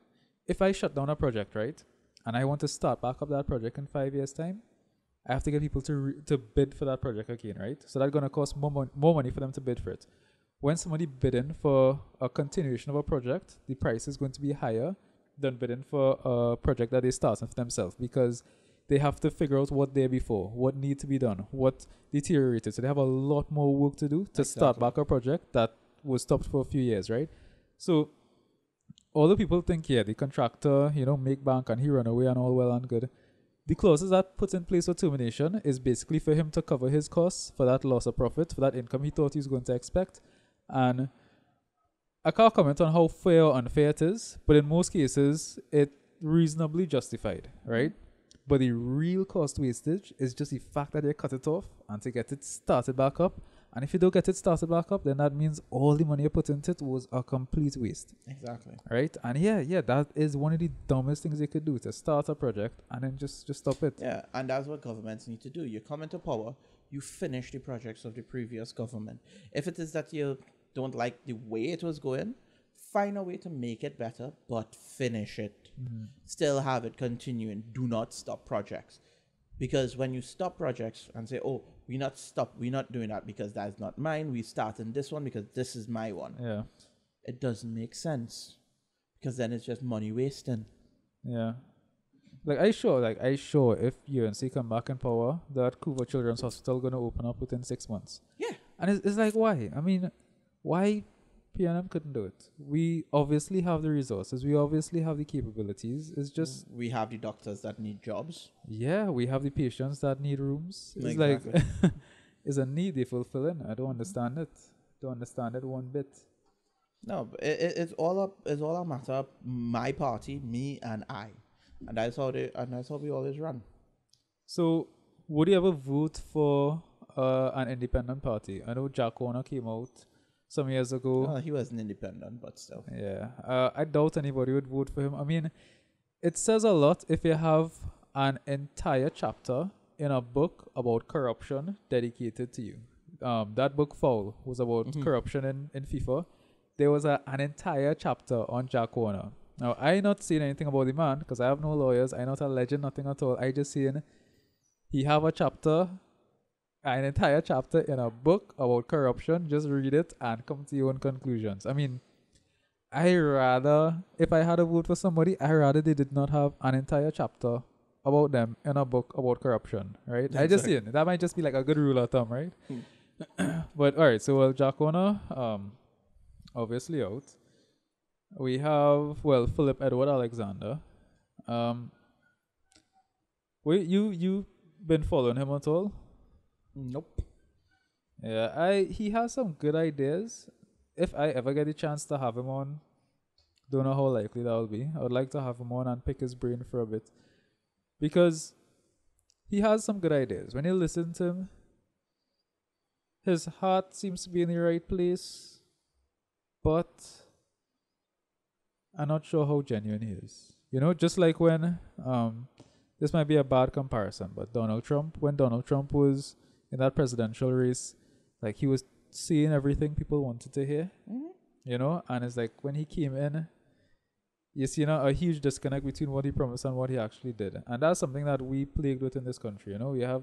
if I shut down a project, right, and I want to start back up that project in 5 years' time, I have to get people to bid for that project again, right? So that's gonna cost more money for them to bid for it. When somebody bidding for a continuation of a project, the price is going to be higher than bidding for a project that they started for themselves, because they have to figure out what there before, what need to be done, what deteriorated. So they have a lot more work to do to start back a project that was stopped for a few years, right? So although people think, yeah, the contractor, make bank and he run away and all well and good, the clauses that put in place for termination is basically for him to cover his costs for that loss of profit, for that income he thought he was going to expect. And I can't comment on how fair or unfair it is, but in most cases, it's reasonably justified, right? But the real cost wastage is just the fact that they cut it off and to get it started back up. And if you don't get it started back up, then that means all the money you put into it was a complete waste. Exactly. Right? And yeah, that is one of the dumbest things they could do, to start a project and then just stop it. Yeah, and that's what governments need to do. You come into power, you finish the projects of the previous government. If it is that you don't like the way it was going, find a way to make it better, but finish it. Still have it continuing. Do not stop projects. Because when you stop projects and say, oh, we're not doing that because that's not mine, we starting this one because this is my one. Yeah. It doesn't make sense. Because then it's just money wasting. Yeah. I sure if UNC come back in power, that Kubo Children's Hospital gonna open up within 6 months. Yeah. And it's like, why? I mean, why P&M couldn't do it? We obviously have the resources. We obviously have the capabilities. It's just... We have the doctors that need jobs. Yeah, we have the patients that need rooms. It's Exactly. like... it's a need they fulfill in. I don't understand it. Don't understand it one bit. No, but it's all a matter of my party, me and I. And that's how we always run. So, would you ever vote for an independent party? I know Jack Warner came out some years ago. No, he wasn't independent, but still. Yeah. I doubt anybody would vote for him. I mean, it says a lot if you have an entire chapter in a book about corruption dedicated to you. That book, Foul, was about corruption in FIFA. There was an entire chapter on Jack Warner. Now, I not saying anything about the man because I have no lawyers. I'm not a legend, nothing at all. I just saying he have an entire chapter in a book about corruption. Just read it and come to your own conclusions. I mean, if I had a vote for somebody, I rather they did not have an entire chapter about them in a book about corruption, right? Exactly. I just saying that might just be like a good rule of thumb, right? But all right, so Jack Warner, obviously out. We have Philip Edward Alexander. You been following him at all? Nope. Yeah, he has some good ideas. If I ever get a chance to have him on, don't know how likely that will be. I would like to have him on and pick his brain for a bit. Because he has some good ideas. When you listen to him, his heart seems to be in the right place, but I'm not sure how genuine he is. Just like when, this might be a bad comparison, but when Donald Trump was in that presidential race, like he was saying everything people wanted to hear, and it's like when he came in, you see a huge disconnect between what he promised and what he actually did. And that's something that we plagued with in this country. We have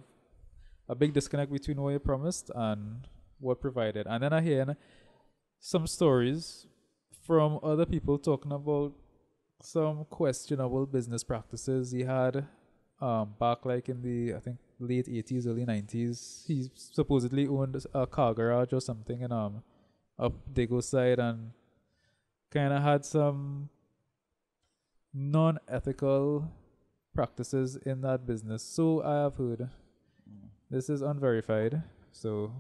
a big disconnect between what he promised and what provided. And then I hear some stories from other people talking about some questionable business practices he had back like in the, I think, late 80s, early 90s. He supposedly owned a car garage or something in up Dago side and kind of had some non-ethical practices in that business. So I have heard. This is unverified, so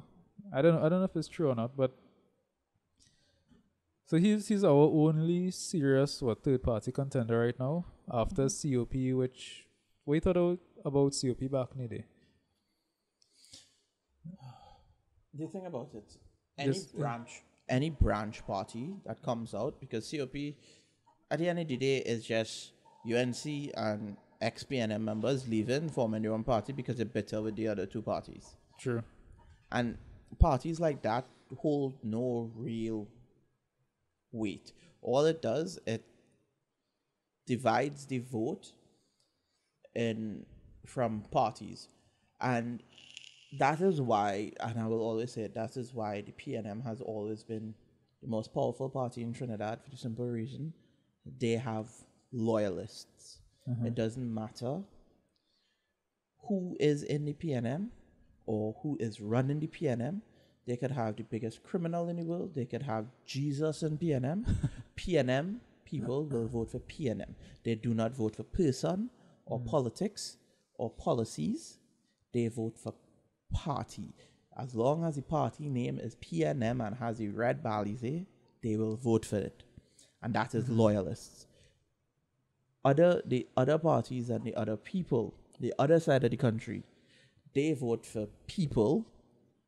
I don't know if it's true or not, but so he's our only serious third party contender right now after COP, which we thought about COP back in the day. The thing about it, any branch party that comes out, because COP at the end of the day is just UNC and ex-PNM members leaving, forming their own party because they're bitter with the other two parties. True. And parties like that hold no real weight. All it does, it divides the vote in from parties, and that is why, and I will always say it, that is why the PNM has always been the most powerful party in Trinidad, for the simple reason they have loyalists. It doesn't matter who is in the PNM or who is running the PNM. They could have the biggest criminal in the world. They could have Jesus in PNM. PNM people will vote for PNM. They do not vote for person or politics or policies. They vote for party. As long as the party name is PNM and has a red balize, they will vote for it. And that is loyalists. The other parties and the other people, the other side of the country, they vote for people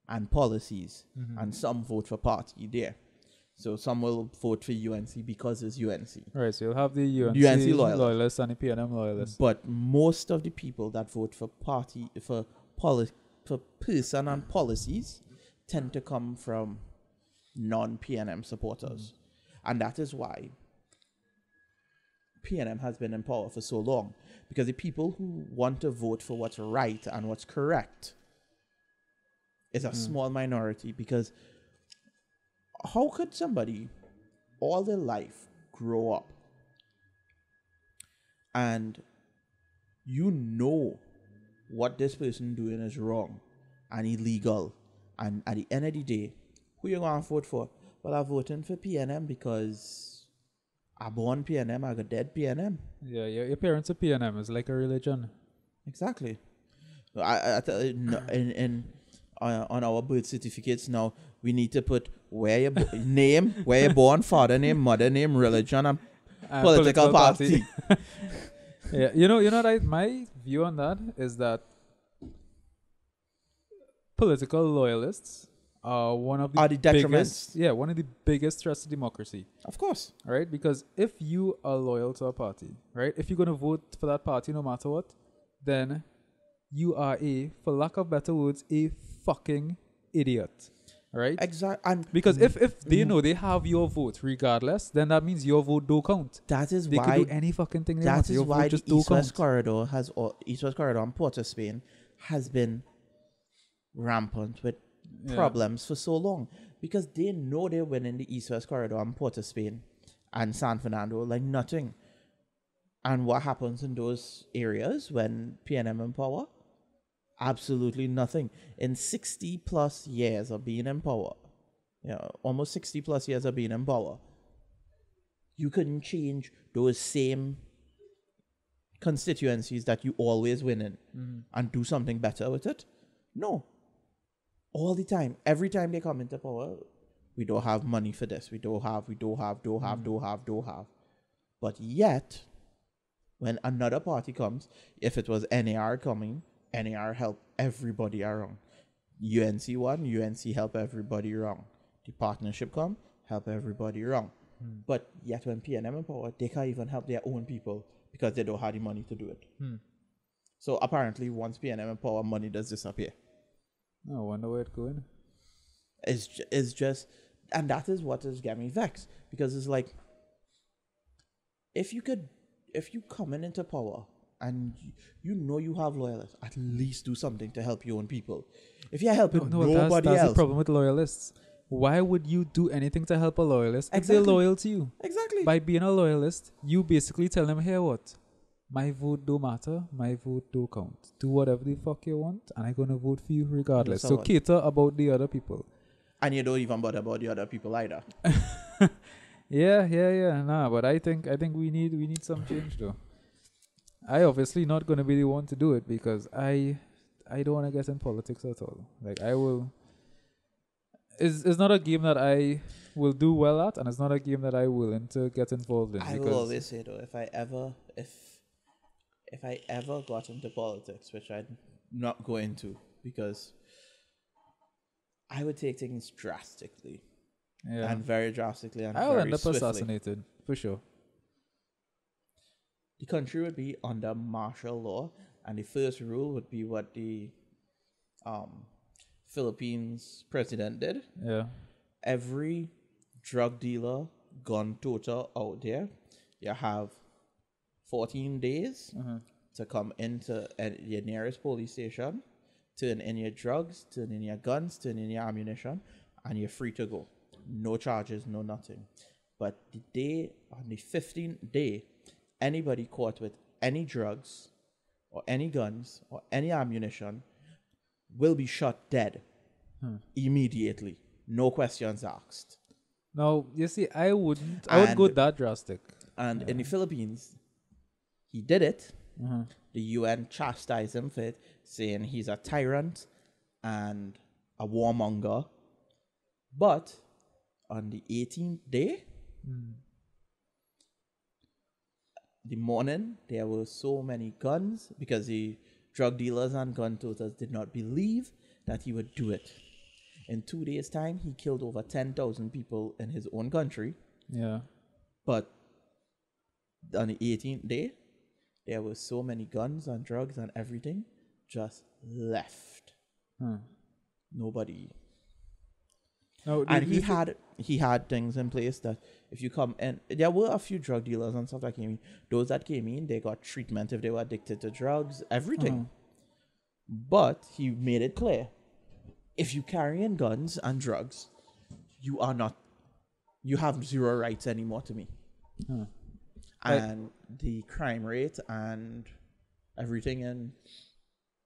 and policies, and some vote for party there. So some will vote for UNC because it's UNC. Right, so you'll have the UNC loyalists and the PNM loyalists. But most of the people that vote for party, for person and policies tend to come from non-PNM supporters. And that is why PNM has been in power for so long. Because the people who want to vote for what's right and what's correct is a small minority. Because how could somebody all their life grow up and you know what this person doing is wrong and illegal, and at the end of the day, who you going to vote for? Well, I'm voting for PNM because I born PNM, I got dead PNM. Yeah, your parents are PNM. It's like a religion. Exactly. On our birth certificates now, we need to put where your name, where you're born, father name, mother name, religion, and political party. Yeah, you know that my view on that is that political loyalists are one of the biggest, one of the biggest threats to democracy. Of course. Right? Because if you are loyal to a party, right? If you're going to vote for that party no matter what, then you are for lack of better words, a fucking idiot. Right? Exactly. And because if they know they have your vote regardless, then that means your vote don't count. That is they why can do any fucking thing they want. That is why the East-West corridor and Port of Spain has been rampant with problems for so long, because they know they're winning the East-West corridor and Port of Spain and San Fernando like nothing. And what happens in those areas when PNM in power? Absolutely nothing. In 60 plus years of being in power, almost 60 plus years of being in power, you couldn't change those same constituencies that you always win in and do something better with it. No. All the time. Every time they come into power, we don't have money for this. We don't have. But yet, when another party comes, if it was NAR coming, NAR help everybody around. UNC won, UNC help everybody wrong. The partnership come, help everybody wrong. But yet when PNM in power, they can't even help their own people because they don't have the money to do it. So apparently once PNM in power, money does disappear. I wonder where it's going. It's just, and that is what is getting me vexed, because it's like, if you coming into power and you know you have loyalists, at least do something to help your own people. If you're helping nobody that's else, the problem with loyalists. Why would you do anything to help a loyalist if they're loyal to you? Exactly. By being a loyalist, you basically tell them, here what? My vote don't matter. My vote don't count. Do whatever the fuck you want, and I'm going to vote for you regardless. So cater about the other people. And you don't even bother about the other people either. Yeah. Nah, but I think we need some change though. I obviously not going to be the one to do it, because I don't want to get in politics at all. Like, I will. It's not a game that I will do well at, and it's not a game that I'm willing to get involved in. I will always say though, if I ever got into politics, which I'm not going to, because I would take things drastically. Yeah. And very drastically, and I'll very end up swiftly. assassinated, for sure. The country would be under martial law, and the first rule would be what the Philippines president did. Yeah. Every drug dealer, gun toter out there, you have 14 days to come into your nearest police station, turn in your drugs, turn in your guns, turn in your ammunition, and you're free to go. No charges, no nothing. But on the 15th day, anybody caught with any drugs or any guns or any ammunition will be shot dead immediately. No questions asked. Now, you see, I wouldn't go that drastic. And in the Philippines, he did it. The UN chastised him for it, saying he's a tyrant and a warmonger. But on the 18th day, the morning, there were so many guns because the drug dealers and gun toters did not believe that he would do it. In 2 days' time, he killed over 10,000 people in his own country. Yeah. But on the 18th day, there were so many guns and drugs and everything just left. Nobody. No, and he had things in place that if you come in, there were a few drug dealers and stuff that came in. Those that came in, they got treatment if they were addicted to drugs, everything. But he made it clear, if you carry in guns and drugs, you have zero rights anymore to me. And the crime rate and everything in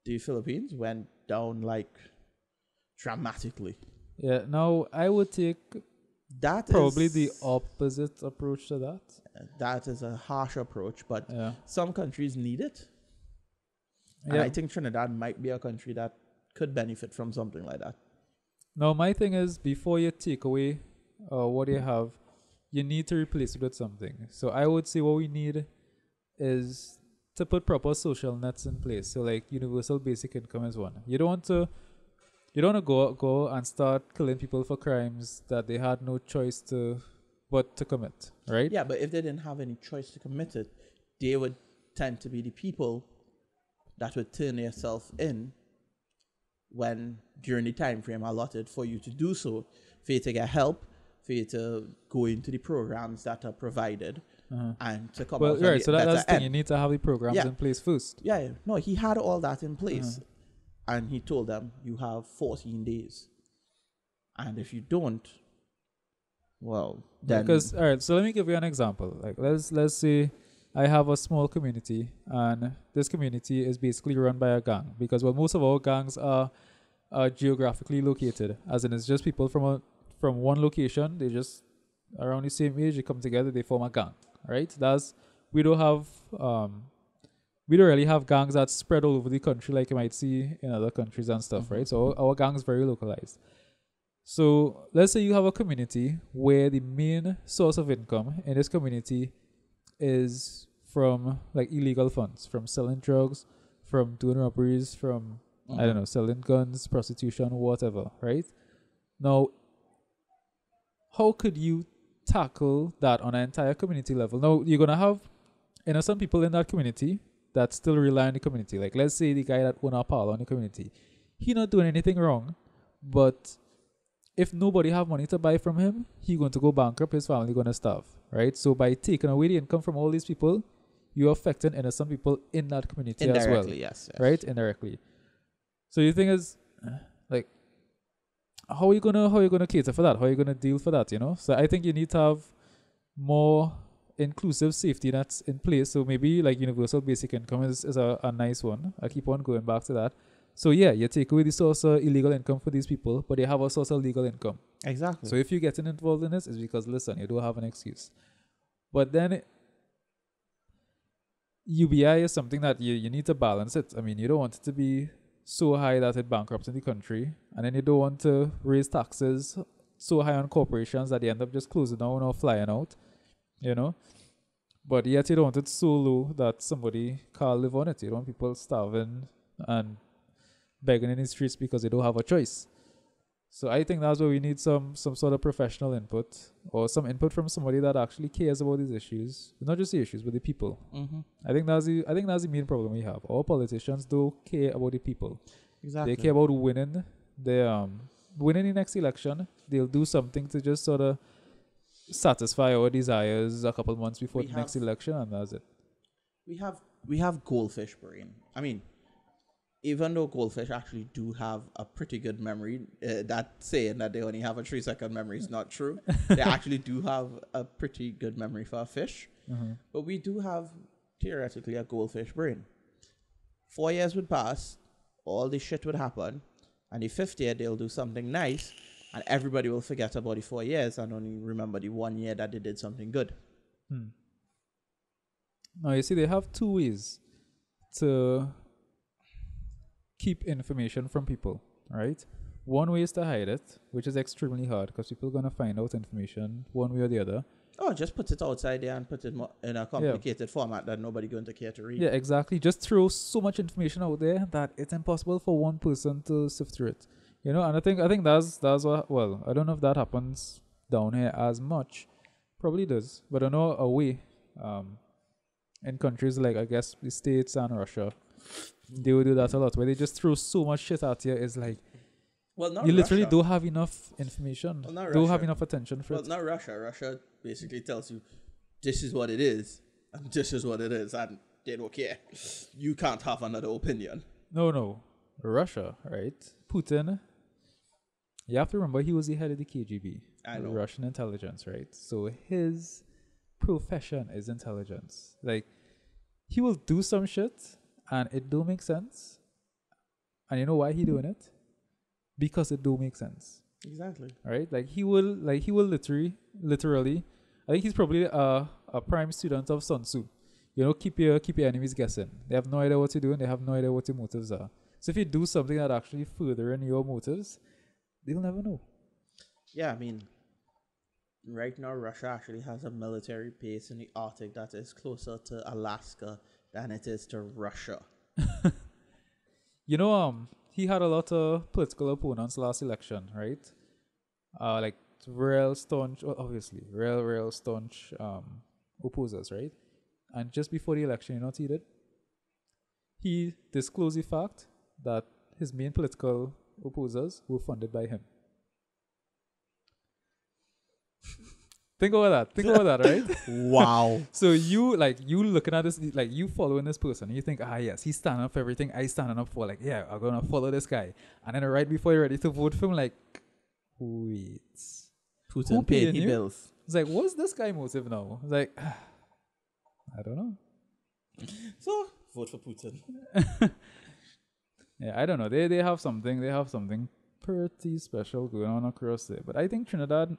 the Philippines went down like dramatically. Yeah, now I would take probably the opposite approach to that. That is a harsh approach, but some countries need it. And I think Trinidad might be a country that could benefit from something like that. Now, my thing is, before you take away what you have, you need to replace it with something. So I would say what we need is to put proper social nets in place. So like universal basic income is one. You don't want to go and start killing people for crimes that they had no choice but to commit, right? Yeah, but if they didn't have any choice to commit it, they would tend to be the people that would turn themselves in during the time frame allotted for you to do so, for you to get help, for you to go into the programs that are provided, and to come out. Right, so that's the thing. You need to have the programs in place first. Yeah. No, he had all that in place, and he told them, you have 14 days. And if you don't, well, then... Because, all right, so let me give you an example. Like, let's say I have a small community, and this community is basically run by a gang, because most of our gangs are geographically located, as in it's just people from one location. They just around the same age, they come together, they form a gang, right? We don't really have gangs that spread all over the country like you might see in other countries and stuff, right? So our gang is very localized. So let's say you have a community where the main source of income in this community is from like illegal funds, from selling drugs, from doing robberies, from I don't know, selling guns, prostitution, whatever, right? Now, how could you tackle that on an entire community level? Now, you're gonna have some people in that community that still rely on the community. Like, let's say the guy that owns a parlor in the community, he not doing anything wrong, but if nobody have money to buy from him, he going to go bankrupt, his family going to starve, right? So by taking away the income from all these people, you're affecting innocent people in that community as well. Yes. Right? Indirectly. So the thing is, like, how are you gonna cater for that? How are you gonna deal for that, you know? So I think you need to have more inclusive safety nets in place. So maybe like universal basic income is a nice one. I keep on going back to that. So yeah, you take away the source of illegal income for these people, but they have a source of legal income. Exactly. So if you're getting involved in this, it's because, listen, you don't have an excuse. But then UBI is something that you need to balance it. I mean, you don't want it to be so high that it bankrupts in the country, and then you don't want to raise taxes so high on corporations that they end up just closing down or flying out, you know? But yet you don't want it so low that somebody can't live on it. You don't want people starving and begging in the streets because they don't have a choice. So I think that's where we need some sort of professional input, or some input from somebody that actually cares about these issues, not just the issues, but the people. I think that's the main problem we have. Our politicians don't care about the people. Exactly. They care about winning. Winning the next election. They'll do something to just sort of satisfy our desires a couple months before the next election, and that's it. we have goldfish brain. I mean, even though goldfish actually do have a pretty good memory, that saying that they only have a 3-second memory is not true. They actually do have a pretty good memory for a fish. But we do have theoretically a goldfish brain. 4 years would pass, all this shit would happen, and the 5th year they'll do something nice, and everybody will forget about the 4 years and only remember the 1 year that they did something good. Now, you see, they have 2 ways to keep information from people, right? One way is to hide it, which is extremely hard because people are going to find out information one way or the other. Oh, just put it outside there and put it in a complicated format that nobody going to care to read. Yeah, exactly. Just throw so much information out there that it's impossible for one person to sift through it. You know, and I think that's what, well, I don't know if that happens down here as much. Probably does. But I know away, in countries like, I guess, the States and Russia, they will do that a lot, where they just throw so much shit at you. It's like, well, not you literally Russia. don't have enough information. Well, not don't Russia. have enough attention for Well, it. not Russia. Russia basically tells you, this is what it is, and this is what it is, and they don't care. You can't have another opinion. No. Russia, right? Putin, you have to remember he was the head of the KGB. I know. Russian intelligence, right? So his profession is intelligence. Like, he will do some shit, and it don't make sense. And you know why he doing it? Because it don't make sense. Exactly. Right? He will literally, I think he's probably a prime student of Sun Tzu. You know, keep your enemies guessing. They have no idea what you're doing. They have no idea what your motives are. So if you do something that actually further your motives, they'll never know. Yeah, I mean, right now Russia actually has a military base in the Arctic that is closer to Alaska than it is to Russia. You know, he had a lot of political opponents last election, right? Like real staunch opposers, right? And just before the election, you know what he did? He disclosed the fact that his main political opposers were funded by him. Think about that, right? Wow. So you looking at this, like you following this person, and you think, yes, he's standing up for everything I standing up for. Like, yeah, I'm gonna follow this guy. And then right before you're ready to vote for him, like, wait, Putin paid the bills. It's like, what's this guy motive now? It's like, I don't know. So vote for Putin. Yeah, I don't know. They have something pretty special going on across there. But I think Trinidad's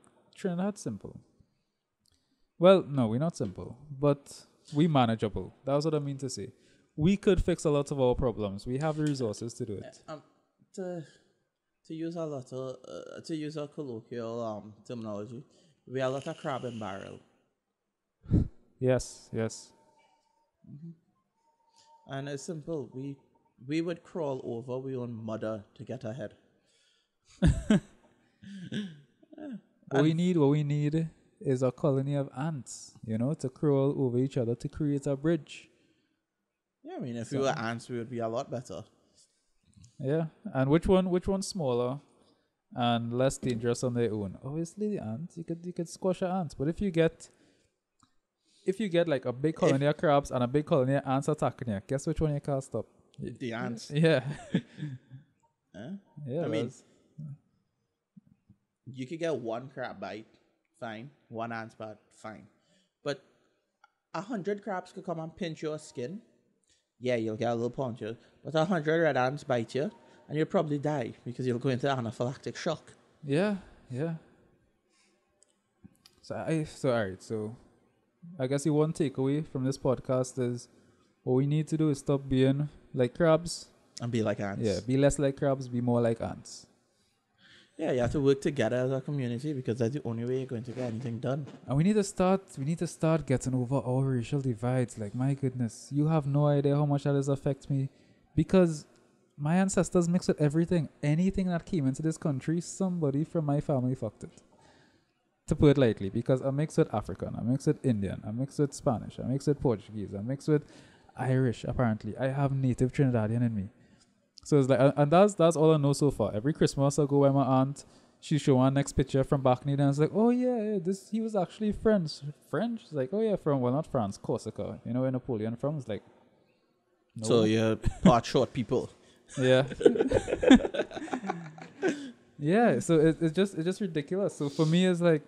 simple. Well, no, we're not simple, but we manageable. That's what I mean to say. We could fix a lot of our problems. We have the resources to do it. To use a colloquial terminology, we are a lot of crab in barrel. Yes. Mm-hmm. And it's simple. We would crawl over we own mother to get ahead. What we need is a colony of ants, you know, to crawl over each other to create a bridge. Yeah, I mean, if we were ants, we would be a lot better. Yeah, and which one's smaller and less dangerous on their own? Obviously, the ants. You could squash an ant, but if you get like a big colony of crabs and a big colony of ants attacking you, guess which one you can't stop? The ants. Yeah. Yeah. I mean, you could get one crab bite, fine. One ant bite, fine. But 100 crabs could come and pinch your skin. Yeah, you'll get a little puncture. But 100 red ants bite you, and you'll probably die because you'll go into anaphylactic shock. Yeah. So alright. So I guess the one takeaway from this podcast is what we need to do is stop being like crabs and be like ants. Yeah, be less like crabs, be more like ants. Yeah, you have to work together as a community because that's the only way you're going to get anything done. And we need to start getting over our racial divides. Like, my goodness, you have no idea how much that has affected me, because my ancestors mixed with everything. Anything that came into this country, somebody from my family fucked it. To put it lightly, because I mixed with African, I mixed with Indian, I mixed with Spanish, I mixed with Portuguese, I mixed with Irish. Apparently, I have native Trinidadian in me. So it's like, and that's all I know so far. Every Christmas I go by my aunt. she showed one next picture from back in the day, and I was like, oh yeah, this he was actually French. She's like, oh yeah, from, well, not France, Corsica. You know where Napoleon from? It's like, no. So you're part short people. Yeah. Yeah, so it's just ridiculous. So for me, it's like,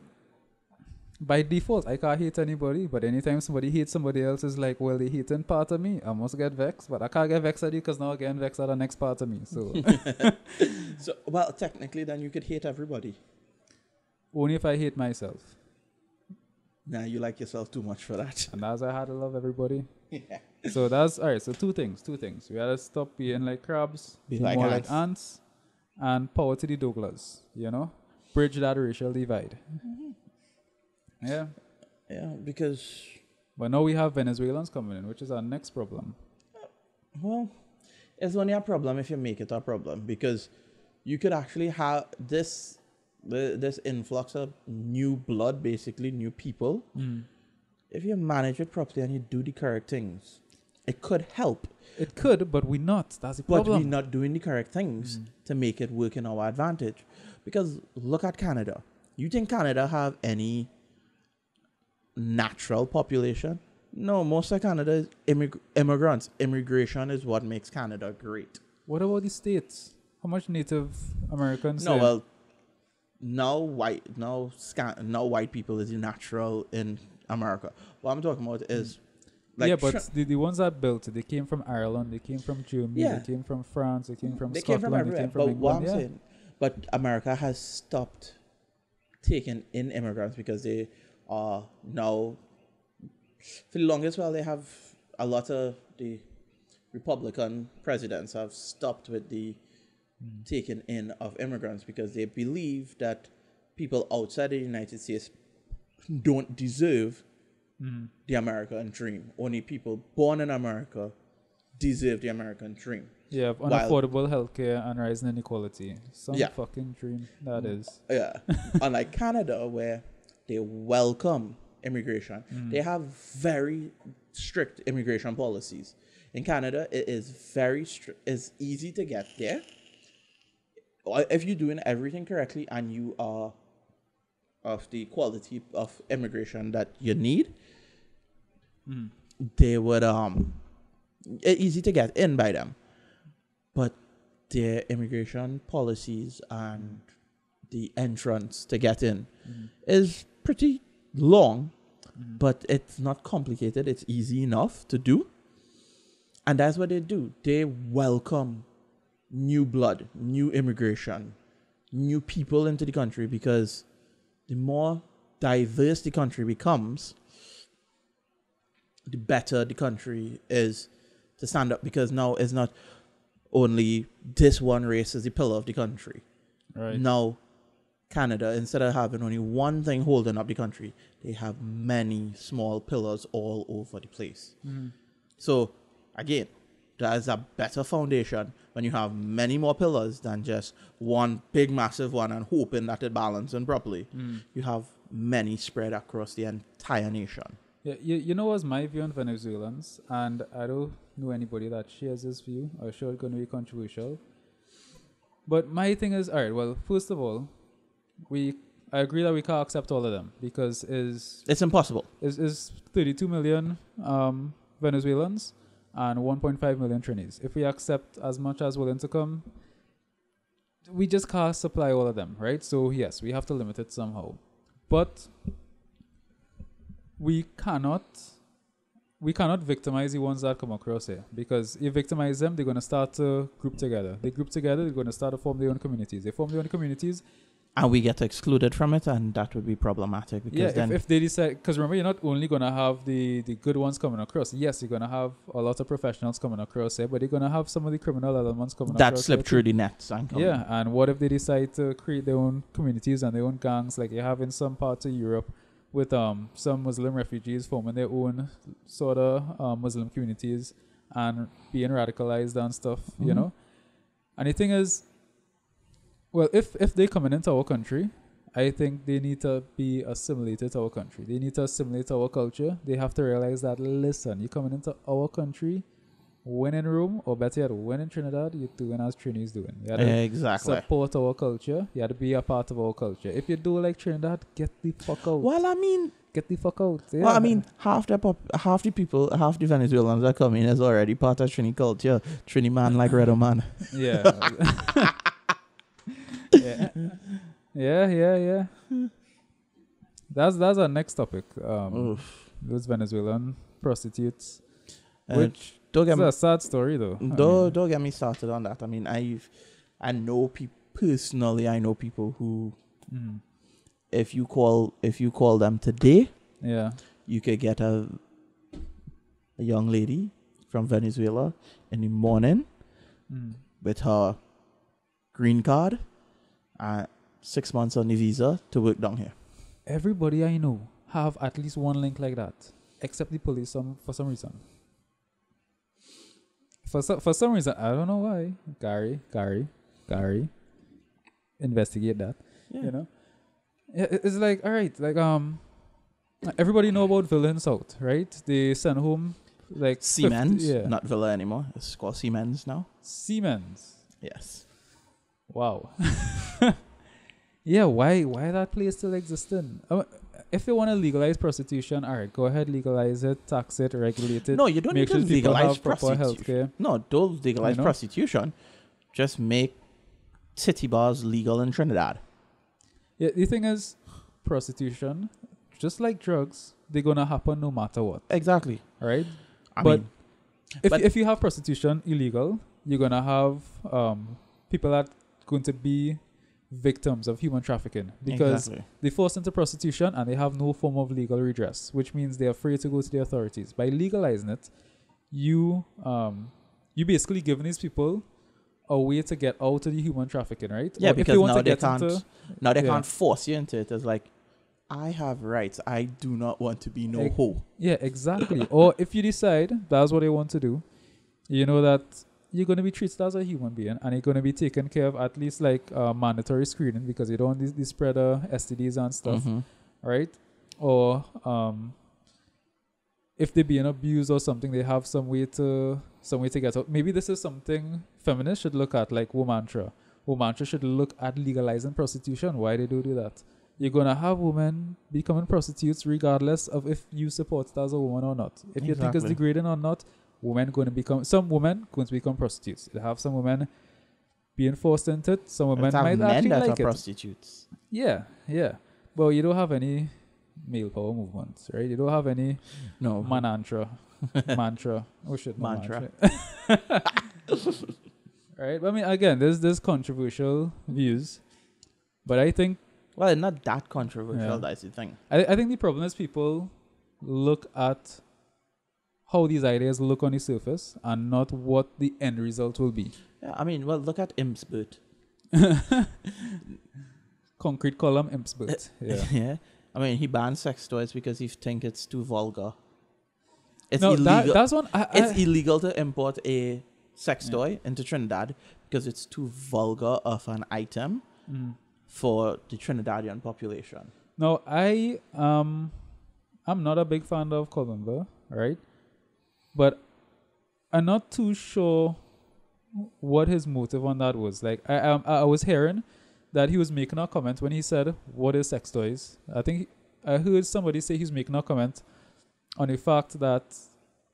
by default, I can't hate anybody, but anytime somebody hates somebody else, it's like, well, they hating part of me. I must get vexed, but I can't get vexed at you because now I'm getting vexed at the next part of me. So So, well, technically, then you could hate everybody. only if I hate myself. Nah, you like yourself too much for that. And that's I had to love everybody. Yeah. So that's all right. So two things. We gotta stop being like crabs, Be be like more ants. like ants, and power to the Douglas. You know, bridge that racial divide. Yeah, Yeah, because, but now we have Venezuelans coming in, which is our next problem. well, it's only a problem if you make it a problem, because you could actually have this influx of new blood, basically new people. If you manage it properly and you do the correct things, it could help. It could, but we're not. That's the But problem. we're not doing the correct things to make it work in our advantage. Because look at Canada. You think Canada have any natural population? No, most of Canada is immigrants. Immigration is what makes Canada great. What about the states? How much Native Americans? No, there? well, now white people is natural in America. What I'm talking about is like, yeah, but the ones that built it, they came from Ireland, they came from Germany, Yeah. they came from France, they came from they Scotland, came from everywhere. they came from But England. what I'm yeah. saying, but America has stopped taking in immigrants because they are now, for the longest while, they have a lot of the Republican presidents have stopped with the taking in of immigrants because they believe that people outside the United States don't deserve the American dream. Only people born in America deserve the American dream. Yeah, unaffordable healthcare and rising inequality. Some Yeah. fucking dream that is. Yeah. Unlike Canada, where they welcome immigration, they have very strict immigration policies. In Canada, it is very strict. It's easy to get there. If you're doing everything correctly and you are of the quality of immigration that you need, they would it's easy to get in by them. But their immigration policies and the entrance to get in is pretty long, but it's not complicated. It's easy enough to do. And that's what they do. They welcome new blood, new immigration, new people into the country, because the more diverse the country becomes, the better the country is to stand up, because now it's not only this one race is the pillar of the country. Right. Now, Canada, instead of having only one thing holding up the country, they have many small pillars all over the place. So, again, that is a better foundation when you have many more pillars than just one big massive one and hoping that it balances properly. You have many spread across the entire nation. Yeah, you know what's my view on Venezuelans, and I don't know anybody that shares this view. I'm sure it's going to be controversial. But my thing is, all right, well, first of all, I agree that we can't accept all of them, because It's impossible. is 32 million Venezuelans and 1.5 million Trinis. If we accept as much as willing to come, we just can't supply all of them, right? So yes, we have to limit it somehow. But we cannot victimize the ones that come across here, because if you victimize them, they're going to start to group together. They group together, they're going to start to form their own communities. They form their own communities. And we get excluded from it, and that would be problematic. Because Yeah, then if they decide, because remember, you're not only going to have the good ones coming across. Yes, you're going to have a lot of professionals coming across here, but you're going to have some of the criminal elements coming across. that slip through the nets. And come. Yeah, and what if they decide to create their own communities and their own gangs, like you have in some parts of Europe, with some Muslim refugees forming their own sort of Muslim communities and being radicalized and stuff, you know? And the thing is, well, if they coming into our country, I think they need to be assimilated to our country. They need to assimilate to our culture. They have to realize that, listen, you're coming into our country, win in Rome, or better yet, win in Trinidad, you're doing as Trini's doing. You gotta Exactly. support our culture. You gotta be a part of our culture. If you do like Trinidad, get the fuck out. Well, I mean, Get the fuck out. Yeah. well, I mean, half the Venezuelans that come in is already part of Trini culture. Trini man like Redo man. Yeah. yeah. That's our next topic. Those Venezuelan prostitutes. Which don't get is a sad story though. Don't get me started on that. I mean, I know people personally. I know people who, if you call them today, yeah, you could get a young lady from Venezuela in the morning with her green card and 6 months on the visa to work down here. Everybody I know have at least one link like that, except the police. For some reason. For some reason, I don't know why. Gary, investigate that. Yeah. You know, it's like, all right, like everybody know about Villa in South, right? They send home like Siemens, 50, not Villa anymore. It's called Siemens now. Siemens. Yes. Wow. Yeah, why that place still existing? If you want to legalize prostitution, all right, go ahead, legalize it, tax it, regulate it. No, you don't need to legalize prostitution. No, don't legalize prostitution. Just make city bars legal in Trinidad. Yeah, the thing is, prostitution, just like drugs, they're gonna happen no matter what. Exactly. All right. I but mean, if you have prostitution illegal, you're gonna have people that going to be victims of human trafficking because they forced into prostitution and they have no form of legal redress, which means they're afraid to go to the authorities. By legalizing it, you basically giving these people a way to get out of the human trafficking, right? Yeah, or because if they want now to they get can't force you into it. It's like, I have rights. I do not want to be no hoe. Yeah, exactly. Or if you decide that's what they want to do, you know that you're going to be treated as a human being and you're going to be taken care of at least like mandatory screening because you don't want the spread of STDs and stuff, right? Or if they're being abused or something, they have some way to get out. Maybe this is something feminists should look at, like Womantra. Womantra should look at legalizing prostitution. Why they do that? You're going to have women becoming prostitutes regardless of if you support it as a woman or not. If you think it's degrading or not, some women going to become prostitutes. You have some women being forced into it. Some women might actually like it. Prostitutes. Yeah. Well, you don't have any male power movements, right? You don't have any mantra. Oh shit, mantra. Right? But I mean, again, there's controversial views, but I think. Well, it's not that controversial. That's the thing. I think the problem is people look at how these ideas look on the surface and not what the end result will be. Yeah, I mean, well, look at Impsbert. Concrete column Impsbert. Yeah. I mean, he banned sex toys because he thinks it's too vulgar. It's illegal. That's one. It's illegal to import a sex toy into Trinidad because it's too vulgar of an item for the Trinidadian population. No, I'm not a big fan of Columba, right? But I'm not too sure what his motive on that was. Like, I was hearing that he was making a comment when he said, "What is sex toys?" I think I heard somebody say he's making a comment on the fact that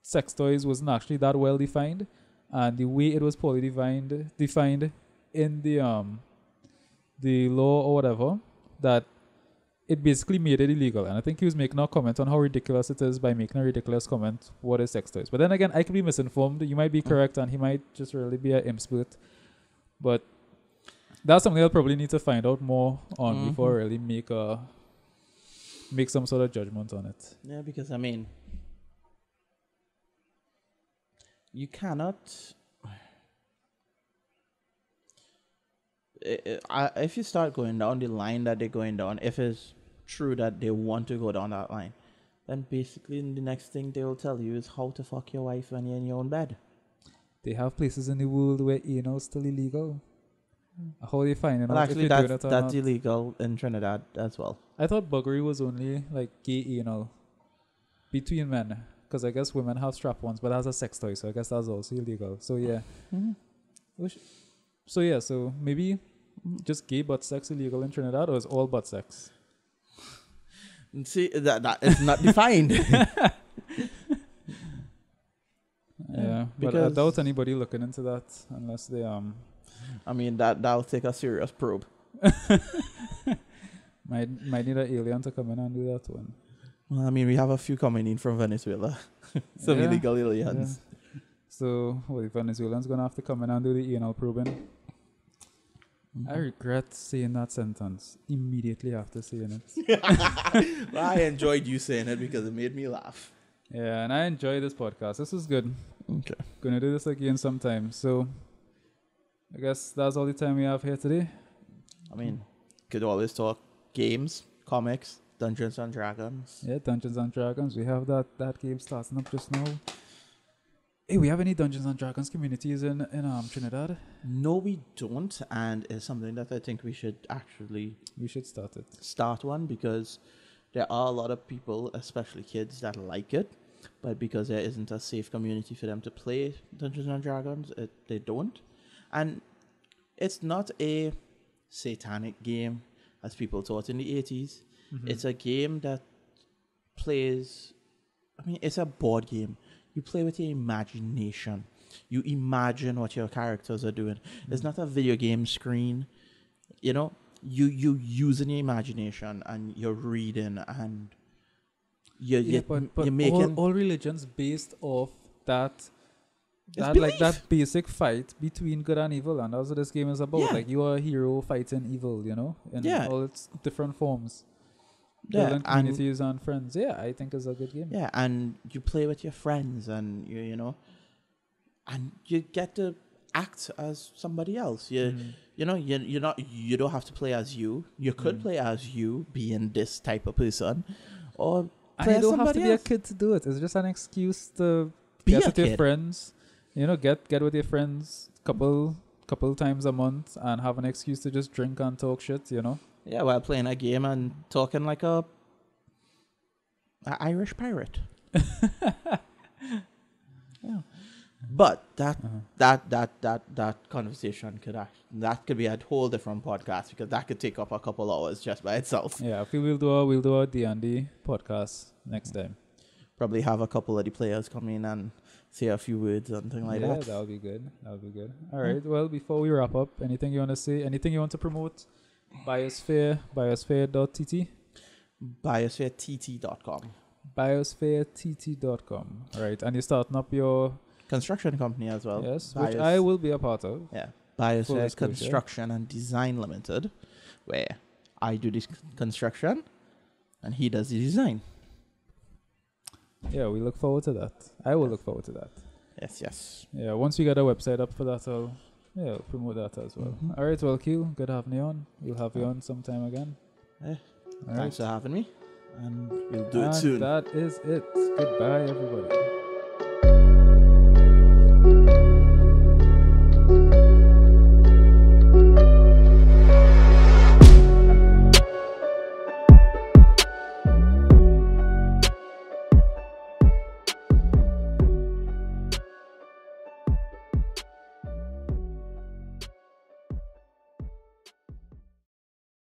sex toys wasn't actually that well defined, and the way it was poorly defined in the law or whatever, that it basically made it illegal. And I think he was making a comment on how ridiculous it is by making a ridiculous comment, what is sex toys? But then again, I could be misinformed. You might be correct and he might just really be an impspert. But that's something I'll probably need to find out more on before I really make some sort of judgment on it. Yeah, because I mean, you cannot... if you start going down the line that they're going down, if it's true that they want to go down that line, then basically the next thing they will tell you is how to fuck your wife when you're in your own bed. They have places in the world where anal is still illegal. How they find it? Well, actually, that's illegal in Trinidad as well. I thought buggery was only like gay anal between men. because I guess women have strap-ons, but that's a sex toy, so I guess that's also illegal. So yeah. So maybe just gay butt sex illegal in Trinidad, or is all butt sex? See, that is not defined. Yeah, but I doubt anybody looking into that unless they I mean, that'll take a serious probe. might need an alien to come in and do that one. Well, I mean, we have a few coming in from Venezuela. Some illegal aliens. Yeah. So, the Venezuelans gonna have to come in and do the anal probing. I regret saying that sentence immediately after saying it. Well, I enjoyed you saying it because it made me laugh. Yeah, and I enjoy this podcast. This is good. Okay. Gonna do this again sometime. So, I guess that's all the time we have here today. I mean, could always talk games, comics, Dungeons and Dragons. Yeah, Dungeons and Dragons. We have that game starting up just now. Hey, we have any Dungeons and Dragons communities in Trinidad? No, we don't, and it's something that I think we should start it. Start one, because there are a lot of people, especially kids, that like it, but because there isn't a safe community for them to play Dungeons and Dragons, they don't. And it's not a satanic game, as people thought in the 80s. It's a game that plays... I mean, it's a board game. You play with your imagination. You imagine what your characters are doing. It's not a video game screen. You know, you using your imagination, and you're reading, and you're making... All religions based off that like that basic fight between good and evil, and that's what this game is about. Yeah. Like, you are a hero fighting evil, you know, in all its different forms. Building communities and friends. Yeah, I think it's a good game. Yeah, and you play with your friends, and you know, and you get to act as somebody else. You know, you don't have to play as you. You could play as you, being this type of person, or play as somebody else. You don't have to be a kid to do it. It's just an excuse to be get with your friends. You know, get with your friends couple times a month and have an excuse to just drink and talk shit. You know. Yeah, while playing a game and talking like a Irish pirate. Yeah. But that conversation could be a whole different podcast, because that could take up a couple hours just by itself. Yeah, I feel we'll do a D&D podcast next time. Probably have a couple of the players come in and say a few words and things like that. Yeah, that'll be good. All right. Well, before we wrap up, anything you want to say? Anything you want to promote? Biosphere.tt? Biosphere.tt.com. Biosphere.tt.com. All right. And you're starting up your... construction company as well. Yes, which I will be a part of. Yeah. Biosphere Construction and Design Limited, where I do this construction and he does the design. Yeah, we look forward to that. I will look forward to that. Yes. Yeah, once we get a website up for that, I'll promote that as well. All right, well, Kiel, good having you on. We'll have you on sometime again. Thanks for having me, and we'll do it soon. That is it. Goodbye, everybody.